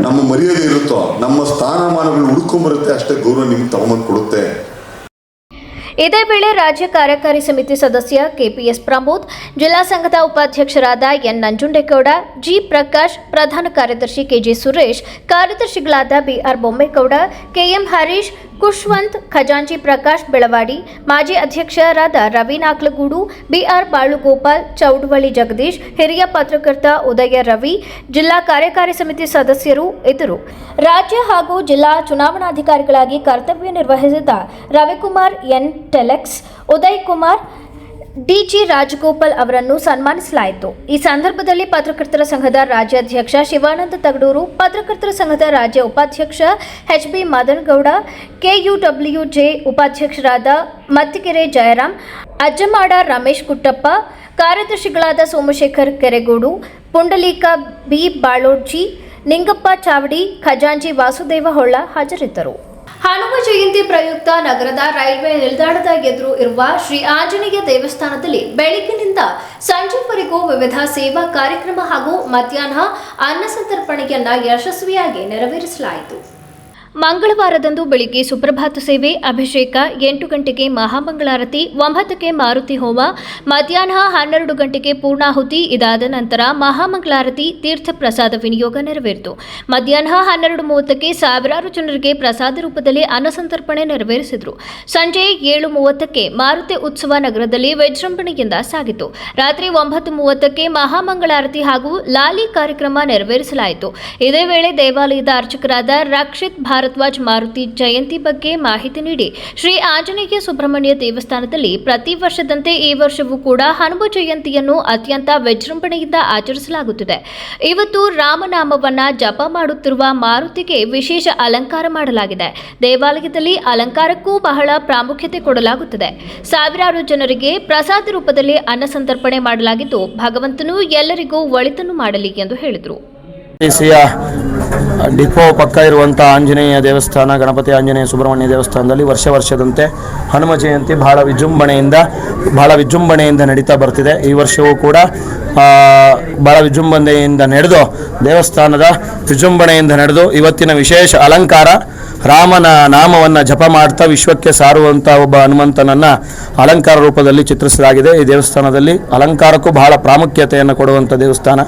ನಮ್ಮ ಮರ್ಯಾದೆ ಇರುತ್ತೋ, ನಮ್ಮ ಸ್ಥಾನಮಾನಗಳು ಹುಡ್ಕೊಂಬರುತ್ತೆ, ಅಷ್ಟೇ ಗೌರವ ನಿಮ್ಗೆ ತಗೊಂಬಂದು ಕೊಡುತ್ತೆ. ಇದೇ ವೇಳೆ ರಾಜ್ಯ ಕಾರ್ಯಕಾರಿ ಸಮಿತಿ ಸದಸ್ಯ ಕೆಪಿಎಸ್ ಪ್ರಮೋದ್, ಜಿಲ್ಲಾ ಸಂಘದ ಉಪಾಧ್ಯಕ್ಷರಾದ ಎನ್ ನಂಜುಂಡೇಗೌಡ, ಜಿ ಪ್ರಕಾಶ್, ಪ್ರಧಾನ ಕಾರ್ಯದರ್ಶಿ ಕೆಜಿ ಸುರೇಶ್, ಕಾರ್ಯದರ್ಶಿಗಳಾದ ಬಿಆರ್ ಬೊಮ್ಮೇಗೌಡ, ಕೆಎಂ ಹರೀಶ್, ಕುಶ್ವಂತ್, ಖಜಾಂಚಿ ಪ್ರಕಾಶ್ ಬೆಳವಾಡಿ, ಮಾಜಿ ಅಧ್ಯಕ್ಷರಾದ ರವಿ ನಾಕ್ಲಗೂಡು, ಬಿಆರ್ ಬಾಳುಗೋಪಾಲ್, ಚೌಡವಳ್ಳಿ ಜಗದೀಶ್, ಹಿರಿಯ ಪತ್ರಕರ್ತ ಉದಯ ರವಿ, ಜಿಲ್ಲಾ ಕಾರ್ಯಕಾರಿ ಸಮಿತಿ ಸದಸ್ಯರು ಇದ್ದರು. ರಾಜ್ಯ ಹಾಗೂ ಜಿಲ್ಲಾ ಚುನಾವಣಾಧಿಕಾರಿಗಳಾಗಿ ಕರ್ತವ್ಯ ನಿರ್ವಹಿಸಿದ Ravikumar N telex, Uday Kumar, DG Rajagopal ಅವರನ್ನು ಸನ್ಮಾನಿಸಲಾಯಿತು. ಈ ಸಂದರ್ಭದಲ್ಲಿ ಪತ್ರಕರ್ತರ ಸಂಘದ ರಾಜ್ಯಾಧ್ಯಕ್ಷ ಶಿವಾನಂದ ತಗಡೂರು, ಪತ್ರಕರ್ತರ ಸಂಘದ ರಾಜ್ಯ ಉಪಾಧ್ಯಕ್ಷ ಎಚ್ಬಿ ಮದನಗೌಡ, ಕೆಯುಡಬ್ಲ್ಯೂಜೆ ಉಪಾಧ್ಯಕ್ಷರಾದ ಮತ್ತಿಕೆರೆ ಜಯರಾಮ್, ಅಜ್ಜಮಾಡ ರಮೇಶ್ ಕುಟ್ಟಪ್ಪ, ಕಾರ್ಯದರ್ಶಿಗಳಾದ ಸೋಮಶೇಖರ್ ಕೆರೆಗೋಡು, ಪುಂಡಲೀಕ ಬಿ ಬಾಳೋಡ್ಜಿ, ನಿಂಗಪ್ಪ ಚಾವಡಿ, ಖಜಾಂಚಿ ವಾಸುದೇವ ಹೊಳ್ಳ ಹಾಜರಿದ್ದರು. ಹನುಮ ಜಯಂತಿ ಪ್ರಯುಕ್ತ ನಗರದ ರೈಲ್ವೆ ನಿಲ್ದಾಣದ ಎದುರು ಇರುವ ಶ್ರೀ ಆಂಜನೇಯ ದೇವಸ್ಥಾನದಲ್ಲಿ ಬೆಳಗ್ಗಿನಿಂದ ಸಂಜೆವರೆಗೂ ವಿವಿಧ ಸೇವಾ ಕಾರ್ಯಕ್ರಮ ಹಾಗೂ ಮಧ್ಯಾಹ್ನ ಅನ್ನ ಸಂತರ್ಪಣೆಯನ್ನ ಯಶಸ್ವಿಯಾಗಿ ನೆರವೇರಿಸಲಾಯಿತು. ಮಂಗಳವಾರದಂದು ಬೆಳಿಗ್ಗೆ ಸುಪ್ರಭಾತ ಸೇವೆ, ಅಭಿಷೇಕ, 8 ಗಂಟೆಗೆ ಮಹಾಮಂಗಳಾರತಿ, 9ಕ್ಕೆ ಮಾರುತಿ ಹೋಮ, ಮಧ್ಯಾಹ್ನ 12 ಗಂಟೆಗೆ ಪೂರ್ಣಾಹುತಿ. ಇದಾದ ನಂತರ ಮಹಾಮಂಗಳಾರತಿ, ತೀರ್ಥ ಪ್ರಸಾದ ವಿನಿಯೋಗ ನೆರವೇರಿತು. ಮಧ್ಯಾಹ್ನ 12:30ಕ್ಕೆ ಸಾವಿರಾರು ಜನರಿಗೆ ಪ್ರಸಾದ ರೂಪದಲ್ಲಿ ಅನ್ನಸಂತರ್ಪಣೆ ನೆರವೇರಿಸಿದರು. ಸಂಜೆ 7:30ಕ್ಕೆ ಮಾರುತಿ ಉತ್ಸವ ನಗರದಲ್ಲಿ ವಿಜೃಂಭಣೆಯಿಂದ ಸಾಗಿತು. ರಾತ್ರಿ 9:30ಕ್ಕೆ ಮಹಾಮಂಗಳಾರತಿ ಹಾಗೂ ಲಾಲಿ ಕಾರ್ಯಕ್ರಮ ನೆರವೇರಿಸಲಾಯಿತು. ಇದೇ ವೇಳೆ ದೇವಾಲಯದ ಅರ್ಚಕರಾದ ರಕ್ಷಿತ್ ಭಾರತ್ ಭಾರದ್ವಾಜ್ ಮಾರುತಿ ಜಯಂತಿ ಬಗ್ಗೆ ಮಾಹಿತಿ ನೀಡಿ, ಶ್ರೀ ಆಂಜನೇಯ ಸುಬ್ರಹ್ಮಣ್ಯ ದೇವಸ್ಥಾನದಲ್ಲಿ ಪ್ರತಿ ವರ್ಷದಂತೆ ಈ ವರ್ಷವೂ ಕೂಡ ಹನುಮ ಜಯಂತಿಯನ್ನು ಅತ್ಯಂತ ವಿಜೃಂಭಣೆಯಿಂದ ಆಚರಿಸಲಾಗುತ್ತಿದೆ. ಇವತ್ತು ರಾಮನಾಮವನ್ನ ಜಪ ಮಾಡುತ್ತಿರುವ ಮಾರುತಿಗೆ ವಿಶೇಷ ಅಲಂಕಾರ ಮಾಡಲಾಗಿದೆ. ದೇವಾಲಯದಲ್ಲಿ ಅಲಂಕಾರಕ್ಕೂ ಬಹಳ ಪ್ರಾಮುಖ್ಯತೆ ಕೊಡಲಾಗುತ್ತದೆ. ಸಾವಿರಾರು ಜನರಿಗೆ ಪ್ರಸಾದ ರೂಪದಲ್ಲಿ ಅನ್ನ ಸಂತರ್ಪಣೆ ಮಾಡಲಾಗಿದ್ದು, ಭಗವಂತನು ಎಲ್ಲರಿಗೂ ಒಳಿತನ್ನು ಮಾಡಲಿ ಎಂದು ಹೇಳಿದರು. ಡಿಪೋ ಪಕ್ಕ ಇರುವಂಥ ಆಂಜನೇಯ ದೇವಸ್ಥಾನ, ಗಣಪತಿ ಆಂಜನೇಯ ಸುಬ್ರಹ್ಮಣ್ಯ ದೇವಸ್ಥಾನದಲ್ಲಿ ವರ್ಷದಂತೆ ಹನುಮ ಜಯಂತಿ ಬಹಳ ವಿಜೃಂಭಣೆಯಿಂದ ನಡೀತಾ ಬರ್ತಿದೆ. ಈ ವರ್ಷವೂ ಕೂಡ ಬಹಳ ವಿಜೃಂಭಣೆಯಿಂದ ನಡೆದು ದೇವಸ್ಥಾನದ ವಿಜೃಂಭಣೆಯಿಂದ ನಡೆದು ಇವತ್ತಿನ ವಿಶೇಷ ಅಲಂಕಾರ ರಾಮನ ನಾಮವನ್ನು ಜಪ ಮಾಡ್ತಾ ವಿಶ್ವಕ್ಕೆ ಸಾರುವಂಥ ಒಬ್ಬ ಹನುಮಂತನನ್ನು ಅಲಂಕಾರ ರೂಪದಲ್ಲಿ ಚಿತ್ರಿಸಲಾಗಿದೆ. ಈ ದೇವಸ್ಥಾನದಲ್ಲಿ ಅಲಂಕಾರಕ್ಕೂ ಬಹಳ ಪ್ರಾಮುಖ್ಯತೆಯನ್ನು ಕೊಡುವಂಥ ದೇವಸ್ಥಾನ.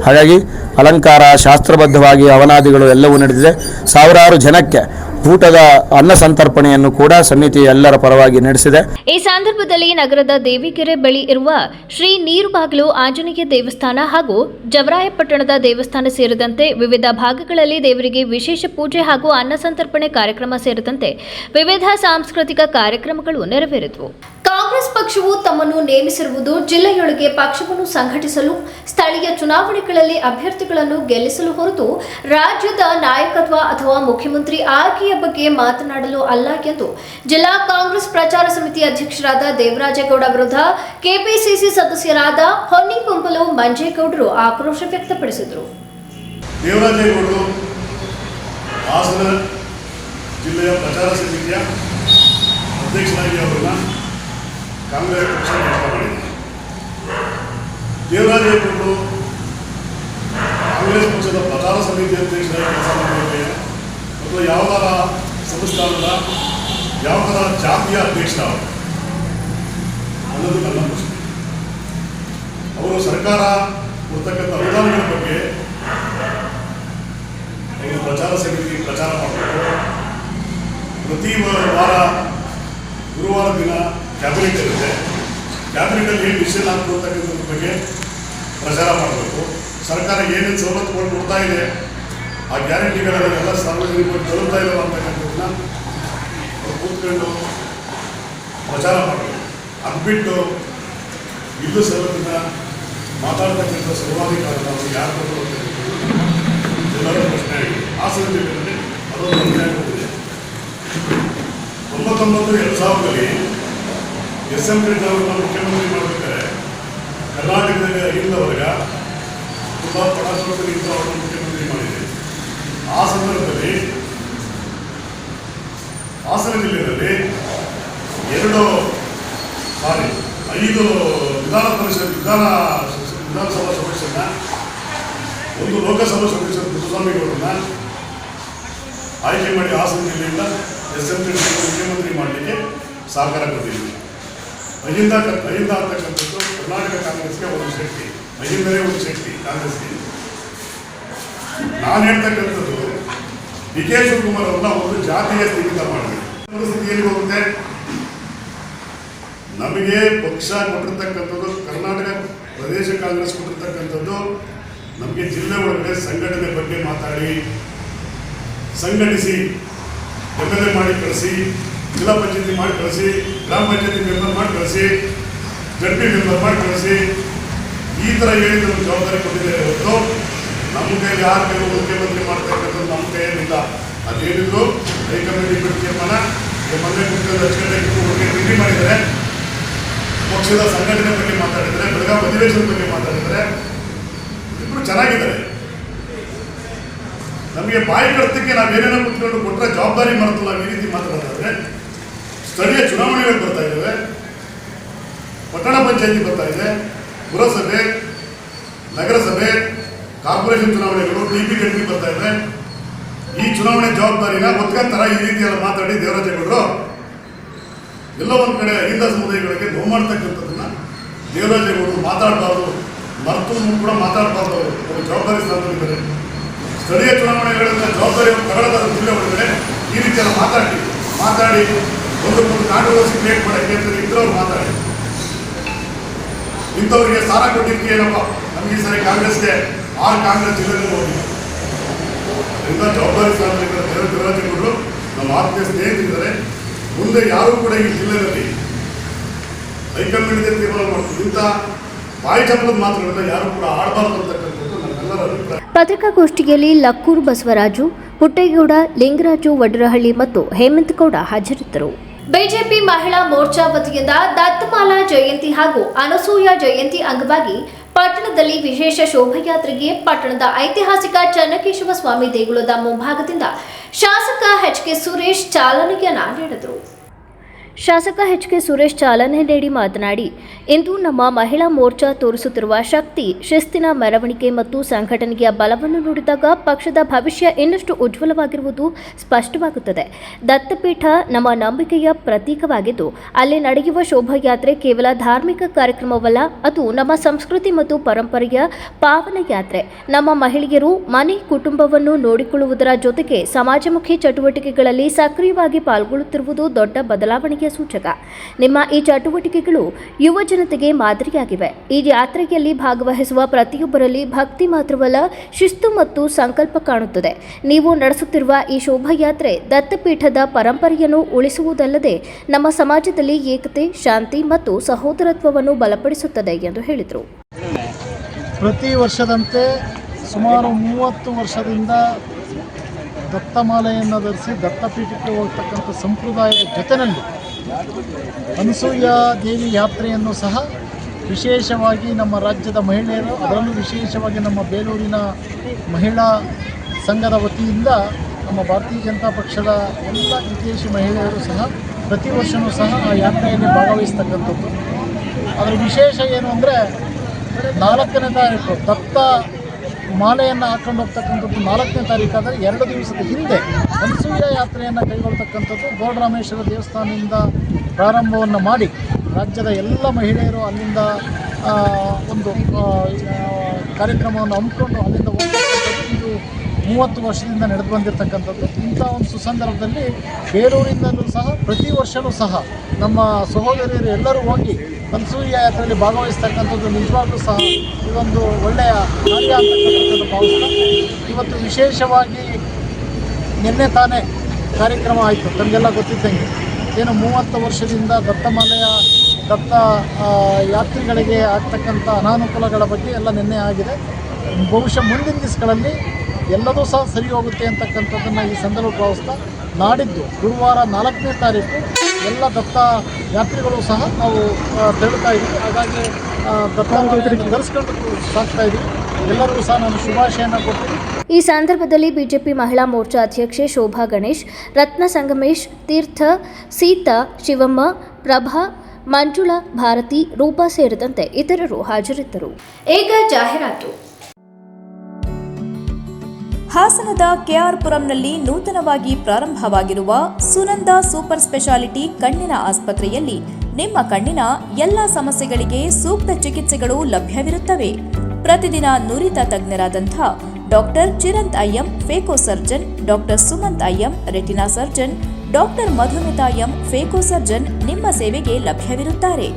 ಹಾಗಾಗಿ ಅಲಂಕಾರ ಶಾಸ್ತ್ರಬದ್ಧವಾಗಿ ಅವನಾದಿಗಳು ಎಲ್ಲವೂ ನಡೆದಿದೆ. ಸಾವಿರಾರು ಜನಕ್ಕೆ ಊಟದ ಅನ್ನ ಸಂತರ್ಪಣೆಯನ್ನು ಕೂಡ ಸಮಿತಿ ಎಲ್ಲರ ಪರವಾಗಿ ನಡೆಸಿದೆ. ಈ ಸಂದರ್ಭದಲ್ಲಿ ನಗರದ ದೇವಿಗೆರೆ ಬಳಿ ಇರುವ ಶ್ರೀ ನೀರುಬಾಗಿಲು ಆಂಜನೇಯ ದೇವಸ್ಥಾನ ಹಾಗೂ ಜವರಾಯಪಟ್ಟಣದ ದೇವಸ್ಥಾನ ಸೇರಿದಂತೆ ವಿವಿಧ ಭಾಗಗಳಲ್ಲಿ ದೇವರಿಗೆ ವಿಶೇಷ ಪೂಜೆ ಹಾಗೂ ಅನ್ನ ಸಂತರ್ಪಣೆ ಕಾರ್ಯಕ್ರಮ ಸೇರಿದಂತೆ ವಿವಿಧ ಸಾಂಸ್ಕೃತಿಕ ಕಾರ್ಯಕ್ರಮಗಳು ನೆರವೇರಿದವು. ಕಾಂಗ್ರೆಸ್ ಪಕ್ಷವು ತಮ್ಮನ್ನು ನೇಮಿಸಿರುವುದು ಜಿಲ್ಲೆಯೊಳಗೆ ಪಕ್ಷವನ್ನು ಸಂಘಟಿಸಲು, ಸ್ಥಳೀಯ ಚುನಾವಣೆಗಳಲ್ಲಿ ಅಭ್ಯರ್ಥಿಗಳನ್ನು ಗೆಲ್ಲಿಸಲು ಹೊರತು ರಾಜ್ಯದ ನಾಯಕತ್ವ ಅಥವಾ ಮುಖ್ಯಮಂತ್ರಿ ಆಯ್ಕೆಯ ಬಗ್ಗೆ ಮಾತನಾಡಲು ಅಲ್ಲ ಎಂದು ಜಿಲ್ಲಾ ಕಾಂಗ್ರೆಸ್ ಪ್ರಚಾರ ಸಮಿತಿ ಅಧ್ಯಕ್ಷರಾದ ದೇವರಾಜೇಗೌಡ ವಿರುದ್ಧ ಕೆಪಿಸಿಸಿ ಸದಸ್ಯರಾದ ಹೊನ್ನಿಕೊಂಪಲು ಮಂಜೇಗೌಡರು ಆಕ್ರೋಶ ವ್ಯಕ್ತಪಡಿಸಿದರು. ದೇವರಾಜೇಗೌಡರು ಹಾಸನ ಜಿಲ್ಲೆಯ ಪ್ರಚಾರ ಸಮಿತಿಯ ಅಧ್ಯಕ್ಷರಾಗಿ ಅವರನ್ನ ಕಾಂಗ್ರೆಸ್ ಪಕ್ಷ ನೇಮಕ ಮಾಡಿದೆ. ದೇವರಾಜೇಗೌಡರು ಕಾಂಗ್ರೆಸ್ ಪಕ್ಷದ ಪ್ರಚಾರ ಸಮಿತಿ ಅಧ್ಯಕ್ಷರಾಗಿ ಕೆಲಸ ಮಾಡಬೇಕು ಅಥವಾ ಯಾವುದಾರ ಸಂಸ್ಥಾನದ ಯಾವುದಾರ ಜಾತಿಯ ಅಧ್ಯಕ್ಷ ಅನ್ನೋದು ನನ್ನ ಪ್ರಶ್ನೆ. ಅವರು ಸರ್ಕಾರ ಕೊಡ್ತಕ್ಕಂಥ ಅನುದಾನಗಳ ಬಗ್ಗೆ ಅವರು ಪ್ರಚಾರ ಸಮಿತಿ ಪ್ರಚಾರ ಮಾಡಬೇಕು. ಪ್ರತಿ ವಾರ ಗುರುವಾರ ದಿನ ಕ್ಯಾಬಿನೆಟ್ ಇರುತ್ತೆ. ಕ್ಯಾಬಿನೆಟಲ್ಲಿ ಏನು ಡಿಸಿಷನ್ ಆಗ್ತಿರ್ತಕ್ಕಂಥದ್ರ ಬಗ್ಗೆ ಪ್ರಚಾರ ಮಾಡಬೇಕು. ಸರ್ಕಾರ ಏನೇನು ಸವಲತ್ತುಗಳು ಕೊಡ್ತಾ ಇದೆ, ಆ ಗ್ಯಾರಂಟಿಗಳೆಲ್ಲ ಎಲ್ಲ ಸಾರ್ವಜನಿಕರು ತಲುಪ್ತಾ ಇಲ್ಲ ಅಂತಕ್ಕಂಥದ್ದನ್ನ ಅವ್ರು ಕೂತ್ಕೊಂಡು ಪ್ರಚಾರ ಮಾಡಬೇಕು. ಅದು ಬಿಟ್ಟು ಇಲ್ಲೂ ಸವಲತ್ತನ್ನ ಮಾತಾಡ್ತಕ್ಕಂಥ ಸರ್ವಾಧಿಕಾರನ ಅವರು ಯಾರು ಕೊಡಬೇಕು ಎಲ್ಲರ ಪ್ರಶ್ನೆ ಆಗಿದೆ. ಹಾಸನ ಜಿಲ್ಲೆಯಲ್ಲಿ ಅದೊಂದು ಪ್ರಶ್ನೆ ಆಗುತ್ತಿದೆ. 1999-2000ರಲ್ಲಿ SM ಕೃಷ್ಣವ್ರನ್ನ ಮುಖ್ಯಮಂತ್ರಿ ಮಾಡಬೇಕಾದ್ರೆ ಕರ್ನಾಟಕದಲ್ಲಿ ಅಹಿಂದವರ್ಗ ತುಂಬ ಪಣಾಸೊಡದಿಂದ ಅವರನ್ನು ಮುಖ್ಯಮಂತ್ರಿ ಮಾಡಿದೆ. ಆ ಸಂದರ್ಭದಲ್ಲಿ ಹಾಸನ ಜಿಲ್ಲೆಯಲ್ಲಿ 5 ವಿಧಾನಸಭಾ ಸದಸ್ಯರನ್ನ, 1 ಲೋಕಸಭಾ ಸದಸ್ಯರ ಪುಟ್ಟಸ್ವಾಮಿಗೌಡರನ್ನ ಆಯ್ಕೆ ಮಾಡಿ ಹಾಸನ ಜಿಲ್ಲೆಯಿಂದ SM ಮುಖ್ಯಮಂತ್ರಿ ಮಾಡಲಿಕ್ಕೆ ಸಹಕಾರ ಕೊಟ್ಟಿದ್ದೀವಿ. ಅಹಿಂದ ಅಂತಕ್ಕಂಥದ್ದು ಕರ್ನಾಟಕ ಕಾಂಗ್ರೆಸ್ಗೆ ಒಂದು ಶಕ್ತಿ, ಅಹಿಂದನೇ ಒಂದು ಶಕ್ತಿ ಕಾಂಗ್ರೆಸ್ಗೆ. ನಾನು ಹೇಳ್ತಕ್ಕಂಥದ್ದು ಡಿ.ಕೆ. ಶಿವಕುಮಾರ್ ಅವ್ರನ್ನ ಒಂದು ಜಾತಿಯ ಸ್ಥಿತಿಯಿಂದ ಮಾಡಬೇಕು. ಸ್ಥಿತಿಯಲ್ಲಿ ಹೋಗುತ್ತೆ. ನಮಗೆ ಪಕ್ಷ ಕೊಟ್ಟಿರ್ತಕ್ಕಂಥದ್ದು, ಕರ್ನಾಟಕ ಪ್ರದೇಶ ಕಾಂಗ್ರೆಸ್ ಕೊಟ್ಟಿರ್ತಕ್ಕಂಥದ್ದು, ನಮಗೆ ಜಿಲ್ಲೆ ಒಳಗಡೆ ಸಂಘಟನೆ ಬಗ್ಗೆ ಮಾತಾಡಿ, ಸಂಘಟಿಸಿ, MLA ಮಾಡಿ ಕಳಿಸಿ, ಜಿಲ್ಲಾ ಪಂಚಾಯತಿ ಮಾಡಿ ಕಳಿಸಿ, ಗ್ರಾಮ ಪಂಚಾಯತಿ ಮೆಂಬರ್ ಮಾಡಿ ಕಳಿಸಿ, ಜಡ್ಪಿ ಮೆಂಬರ್ ಮಾಡಿ ಕಳಿಸಿ, ಈ ಥರ ಹೇಳಿ ನಮಗೆ ಜವಾಬ್ದಾರಿ ಕೊಟ್ಟಿದ್ದಾರೆ ಹೊರತು ನಮ್ಮ ಕೈಯಲ್ಲಿ ಯಾರ ಕೈಗೂ ಮುಖ್ಯಮಂತ್ರಿ ಮಾಡ್ತಕ್ಕಂಥದ್ದು ನಮ್ಮ ಕೈಯಲ್ಲಿಲ್ಲ. ಅದೇನಿದ್ರು ಹೈಕಮಾಂಡ್ ಬಿಟ್ಟು ತೀರ್ಮಾನ ಮೊನ್ನೆ ಕುರಿತು ಅಚ್ಚುಕಟ್ಟಾಗಿ ಭೇಟಿ ಮಾಡಿದರೆ, ಪಕ್ಷದ ಸಂಘಟನೆ ಬಗ್ಗೆ ಮಾತಾಡಿದರೆ, ಬೆಳಗಾವಿ ಅಧಿವೇಶನದ ಬಗ್ಗೆ ಮಾತಾಡಿದರೆ, ಇಬ್ಬರು ಚೆನ್ನಾಗಿದ್ದಾರೆ. ನಮಗೆ ಬಾಯಿ ಕರ್ತಕ್ಕೆ ನಾವೇನೇನೋ ಕುತ್ಕೊಂಡು ಕೊಟ್ಟರೆ ಜವಾಬ್ದಾರಿ ಮಾಡ್ತು ನಾವು ಈ ರೀತಿ ಮಾತಾಡೋದಾದರೆ, ಸ್ಥಳೀಯ ಚುನಾವಣೆಗಳು ಬರ್ತಾ ಇದ್ದಾವೆ, ಪಟ್ಟಣ ಪಂಚಾಯತಿ ಬರ್ತಾ ಇದೆ, ಪುರಸಭೆ, ನಗರಸಭೆ, ಕಾರ್ಪೊರೇಷನ್ ಚುನಾವಣೆಗಳು, TP ಬರ್ತಾ ಇದೆ. ಈ ಚುನಾವಣೆ ಜವಾಬ್ದಾರಿನ ಒತ್ಕಂತರ ಈ ರೀತಿಯೆಲ್ಲ ಮಾತಾಡಿ ದೇವರಾಜೇಗೌಡರು ಎಲ್ಲೋ ಒಂದು ಕಡೆ ಅಹಿಂದ ಸಮುದಾಯಗಳಿಗೆ ನೋವು ಮಾಡ್ತಕ್ಕಂಥದ್ದನ್ನ ದೇವರಾಜೇಗೌಡರು ಮಾತಾಡಬಾರ್ದು, ಮರೆತು ಕೂಡ ಮಾತಾಡಬಾರ್ದು. ಅವರು ಜವಾಬ್ದಾರಿ ಸ್ಥಾನದಲ್ಲಿದ್ದಾರೆ. ಸ್ಥಳೀಯ ಚುನಾವಣೆಗಳಿಂದ ಜವಾಬ್ದಾರಿ ತಗೊಳ್ಳೋದಾದ ಜಿಲ್ಲೆ ಒಳಗಡೆ ಈ ರೀತಿಯೆಲ್ಲ ಮಾತಾಡಿ ಒಂದು ಕಾಂಟ್ರವರ್ಸಿ ಕ್ರಿಯೇಟ್ ಮಾಡೋಕ್ಕೆ ಅಂತ ಇದ್ದವ್ರು ಮಾತಾಡಿ ಇಂಥವ್ರಿಗೆ ಸ್ಥಾನ ಕೊಟ್ಟಿದ್ದಕ್ಕೆ ಏನಪ್ಪ, ನಮಗೆ ಈ ಸರಿ ಕಾಂಗ್ರೆಸ್ಗೆ 6 ಕಾಂಗ್ರೆಸ್ ಜಿಲ್ಲೆಗಳು ಹೋಗಿ ಅದರಿಂದ ಜವಾಬ್ದಾರಿ ಸ್ಥಾನದಲ್ಲಿದ್ದ ದೇವರಾಜೇಗೌಡರು ನಮ್ಮ ಆತ್ಮೀಯ ಸ್ನೇಹಿತರಿದ್ದಾರೆ. ಮುಂದೆ ಯಾರೂ ಕೂಡ ಈ ಜಿಲ್ಲೆಯಲ್ಲಿ ಹೈಕಮಾಂಡ್ಗೆ ತೀರ್ಮಾನ ಮಾಡ್ತೀವಿ ಇಂಥ ಬಾಯಿ ಚಪ್ಪದ ಮಾತುಗಳನ್ನ ಯಾರು ಕೂಡ ಆಡಬಾರ್ದು ಅಂತಕ್ಕಂಥದ್ದು ನಮ್ಮೆಲ್ಲರ ಅಭಿಪ್ರಾಯ. ಪತ್ರಿಕಾಗೋಷ್ಠಿಯಲ್ಲಿ ಲಕ್ಕೂರು ಬಸವರಾಜು, ಪುಟ್ಟೇಗೌಡ, ಲಿಂಗರಾಜು ವಡ್ರಹಳ್ಳಿ ಮತ್ತು ಹೇಮಂತಗೌಡ ಹಾಜರಿದ್ದರು. ಬಿಜೆಪಿ ಮಹಿಳಾ ಮೋರ್ಚಾ ವತಿಯಿಂದ ದತ್ತಮಾಲಾ ಜಯಂತಿ ಹಾಗೂ ಅನಸೂಯ ಜಯಂತಿ ಅಂಗವಾಗಿ ಪಟ್ಟಣದಲ್ಲಿ ವಿಶೇಷ ಶೋಭಾಯಾತ್ರೆಗೆ ಪಟ್ಟಣದ ಐತಿಹಾಸಿಕ ಚನ್ನಕೇಶವ ಸ್ವಾಮಿ ದೇಗುಲದ ಮುಂಭಾಗದಿಂದ ಶಾಸಕ ಎಚ್.ಕೆ. ಸುರೇಶ್ ಚಾಲನೆಯನ್ನು ನೀಡಿದರು. ಶಾಸಕ ಎಚ್.ಕೆ. ಸುರೇಶ್ ಚಾಲನೆ ನೀಡಿ ಮಾತನಾಡಿ, ಇಂದು ನಮ್ಮ ಮಹಿಳಾ ಮೋರ್ಚಾ ತೋರಿಸುತ್ತಿರುವ ಶಕ್ತಿ, ಶಿಸ್ತಿನ ಮೆರವಣಿಗೆ ಮತ್ತು ಸಂಘಟನೆಯ ಬಲವನ್ನು ನೋಡಿದಾಗ ಪಕ್ಷದ ಭವಿಷ್ಯ ಇನ್ನಷ್ಟು ಉಜ್ವಲವಾಗಿರುವುದು ಸ್ಪಷ್ಟವಾಗುತ್ತದೆ. ದತ್ತಪೀಠ ನಮ್ಮ ನಂಬಿಕೆಯ ಪ್ರತೀಕವಾಗಿದ್ದು, ಅಲ್ಲಿ ನಡೆಯುವ ಶೋಭಾಯಾತ್ರೆ ಕೇವಲ ಧಾರ್ಮಿಕ ಕಾರ್ಯಕ್ರಮವಲ್ಲ, ಅದು ನಮ್ಮ ಸಂಸ್ಕೃತಿ ಮತ್ತು ಪರಂಪರೆಯ ಪಾವನ ಯಾತ್ರೆ. ನಮ್ಮ ಮಹಿಳೆಯರು ಮನೆ ಕುಟುಂಬವನ್ನು ನೋಡಿಕೊಳ್ಳುವುದರ ಜೊತೆಗೆ ಸಮಾಜಮುಖಿ ಚಟುವಟಿಕೆಗಳಲ್ಲಿ ಸಕ್ರಿಯವಾಗಿ ಪಾಲ್ಗೊಳ್ಳುತ್ತಿರುವುದು ದೊಡ್ಡ ಬದಲಾವಣೆಯ ಸೂಚಕ. ನಿಮ್ಮ ಈ ಚಟುವಟಿಕೆಗಳು ಯುವ ಜನತೆಗೆ ಮಾದರಿಯಾಗಿವೆ. ಈ ಯಾತ್ರೆಯಲ್ಲಿ ಭಾಗವಹಿಸುವ ಪ್ರತಿಯೊಬ್ಬರಲ್ಲಿ ಭಕ್ತಿ ಮಾತ್ರವಲ್ಲ, ಶಿಸ್ತು ಮತ್ತು ಸಂಕಲ್ಪ ಕಾಣುತ್ತದೆ. ನೀವು ನಡೆಸುತ್ತಿರುವ ಈ ಶೋಭಾಯಾತ್ರೆ ದತ್ತಪೀಠದ ಪರಂಪರೆಯನ್ನು ಉಳಿಸುವುದಲ್ಲದೆ ನಮ್ಮ ಸಮಾಜದಲ್ಲಿ ಏಕತೆ, ಶಾಂತಿ ಮತ್ತು ಸಹೋದರತ್ವವನ್ನು ಬಲಪಡಿಸುತ್ತದೆ ಎಂದು ಹೇಳಿದರು. ಪ್ರತಿ ವರ್ಷದಂತೆ ಸುಮಾರು 30 ವರ್ಷದಿಂದ ದತ್ತಮಾಲೆಯನ್ನು ಧರಿಸಿ ದತ್ತಪೀಠಕ್ಕೆ ಹೋಗ್ತಕ್ಕಂಥ ಸಂಪ್ರದಾಯದ ಜೊತೆಯಲ್ಲಿ ಅನಸೂಯ ದೇವಿ ಯಾತ್ರೆಯನ್ನು ಸಹ ವಿಶೇಷವಾಗಿ ನಮ್ಮ ರಾಜ್ಯದ ಮಹಿಳೆಯರು, ಅದರಲ್ಲೂ ವಿಶೇಷವಾಗಿ ನಮ್ಮ ಬೇಲೂರಿನ ಮಹಿಳಾ ಸಂಘದ ವತಿಯಿಂದ ನಮ್ಮ ಭಾರತೀಯ ಜನತಾ ಪಕ್ಷದ ಎಲ್ಲ ವಿದೇಶಿ ಮಹಿಳೆಯರು ಸಹ ಪ್ರತಿ ವರ್ಷವೂ ಸಹ ಆ ಯಾತ್ರೆಯಲ್ಲಿ ಭಾಗವಹಿಸ್ತಕ್ಕಂಥದ್ದು. ಅದರ ವಿಶೇಷ ಏನು ಅಂದರೆ 4ನೇ ತಾರೀಕು ದತ್ತ ಮಾಲೆಯನ್ನು ಹಾಕೊಂಡು ಹೋಗ್ತಕ್ಕಂಥದ್ದು 4ನೇ ತಾರೀಕಾದರೆ 2 ದಿವಸದ ಹಿಂದೆ ಅನಸೂಯ ಯಾತ್ರೆಯನ್ನು ಕೈಗೊಳ್ತಕ್ಕಂಥದ್ದು ಬೋರ್ಡರಾಮೇಶ್ವರ ದೇವಸ್ಥಾನದಿಂದ ಪ್ರಾರಂಭವನ್ನು ಮಾಡಿ ರಾಜ್ಯದ ಎಲ್ಲ ಮಹಿಳೆಯರು ಅಲ್ಲಿಂದ ಒಂದು ಕಾರ್ಯಕ್ರಮವನ್ನು ಹಮ್ಮಿಕೊಂಡು ಅಲ್ಲಿಂದ ಹೋಗ್ತಕ್ಕಂಥದ್ದು ಇದು 30 ವರ್ಷದಿಂದ ನಡೆದು ಬಂದಿರತಕ್ಕಂಥದ್ದು. ಇಂಥ ಒಂದು ಸುಸಂದರ್ಭದಲ್ಲಿ ಬೇಲೂರಿನಲ್ಲೂ ಸಹ ಪ್ರತಿ ವರ್ಷವೂ ಸಹ ನಮ್ಮ ಸಹೋದರಿಯರು ಎಲ್ಲರೂ ಹೋಗಿ ಅನಸೂಯ ಯಾತ್ರೆಯಲ್ಲಿ ಭಾಗವಹಿಸ್ತಕ್ಕಂಥದ್ದು ನಿಜವಾಗ್ಲೂ ಸಹ ಇದೊಂದು ಒಳ್ಳೆಯ ಕಾರ್ಯ ಅಂತಕ್ಕಂಥದ್ದನ್ನು ಭಾವಿಸ್ತಾ, ಇವತ್ತು ವಿಶೇಷವಾಗಿ ನಿನ್ನೆ ತಾನೇ ಕಾರ್ಯಕ್ರಮ ಆಯಿತು. ತಮಗೆಲ್ಲ ಗೊತ್ತಿದ್ದಂಗೆ ಏನು 30 ವರ್ಷದಿಂದ ದತ್ತಮಾಲೆಯ ದತ್ತ ಯಾತ್ರಿಗಳಿಗೆ ಆಗ್ತಕ್ಕಂಥ ಅನಾನುಕೂಲಗಳ ಬಗ್ಗೆ ಎಲ್ಲ ನಿನ್ನೆ ಆಗಿದೆ. ಬಹುಶಃ ಮುಂದಿನ ದಿವಸಗಳಲ್ಲಿ ಎಲ್ಲದೂ ಸಹ ಸರಿ ಹೋಗುತ್ತೆ ಅಂತಕ್ಕಂಥದ್ದನ್ನು ಈ ಸಂದರ್ಭ ಭಾವಿಸ್ತಾ, ನಾಡಿದ್ದು ಗುರುವಾರ 4ನೇ ತಾರೀಕು ಎಲ್ಲ ದತ್ತ ಯಾತ್ರಿಗಳು ಸಹ ನಾವು ತೆರಳುತ್ತಾ ಇದ್ದೀವಿ. ಹಾಗಾಗಿ ದತ್ತ ಧರಿಸ್ಕೊಂಡು ಸಾಕ್ತಾ ಇದ್ದೀವಿ. ಎಲ್ಲರಿಗೂ ಸಹ ನಾನು ಶುಭಾಶಯನ ಕೊಡ್ತೀನಿ. ಈ ಸಂದರ್ಭದಲ್ಲಿ ಬಿಜೆಪಿ ಮಹಿಳಾ ಮೋರ್ಚಾ ಅಧ್ಯಕ್ಷೆ ಶೋಭಾ ಗಣೇಶ್, ರತ್ನ ಸಂಗಮೇಶ್, ತೀರ್ಥ, ಸೀತಾ, ಶಿವಮ್ಮ, ಪ್ರಭಾ, ಮಂಜುಳಾ, ಭಾರತಿ, ರೂಪಾ ಸೇರಿದಂತೆ ಇತರರು ಹಾಜರಿದ್ದರು. ಈಗ ಜಾಹೀರಾತು. ಹಾಸನದ ಕೆಆರ್ಪುರಂನಲ್ಲಿ ನೂತನವಾಗಿ ಪ್ರಾರಂಭವಾಗಿರುವ ಸುನಂದ ಸೂಪರ್ ಸ್ಪೆಷಾಲಿಟಿ ಕಣ್ಣಿನ ಆಸ್ಪತ್ರೆಯಲ್ಲಿ ನಿಮ್ಮ ಕಣ್ಣಿನ ಎಲ್ಲ ಸಮಸ್ಯೆಗಳಿಗೆ ಸೂಕ್ತ ಚಿಕಿತ್ಸೆಗಳು ಲಭ್ಯವಿರುತ್ತವೆ. ಪ್ರತಿದಿನ ನುರಿತ ತಜ್ಞರಾದಂಥ doctor Chiranth IM phaco surgeon, doctor Sumanth IM retina surgeon, doctor Madhumita M phaco surgeon ನಿಮ್ಮ ಸೇವೆಗೆ ಲಭ್ಯವಿರುತ್ತಾರೆ.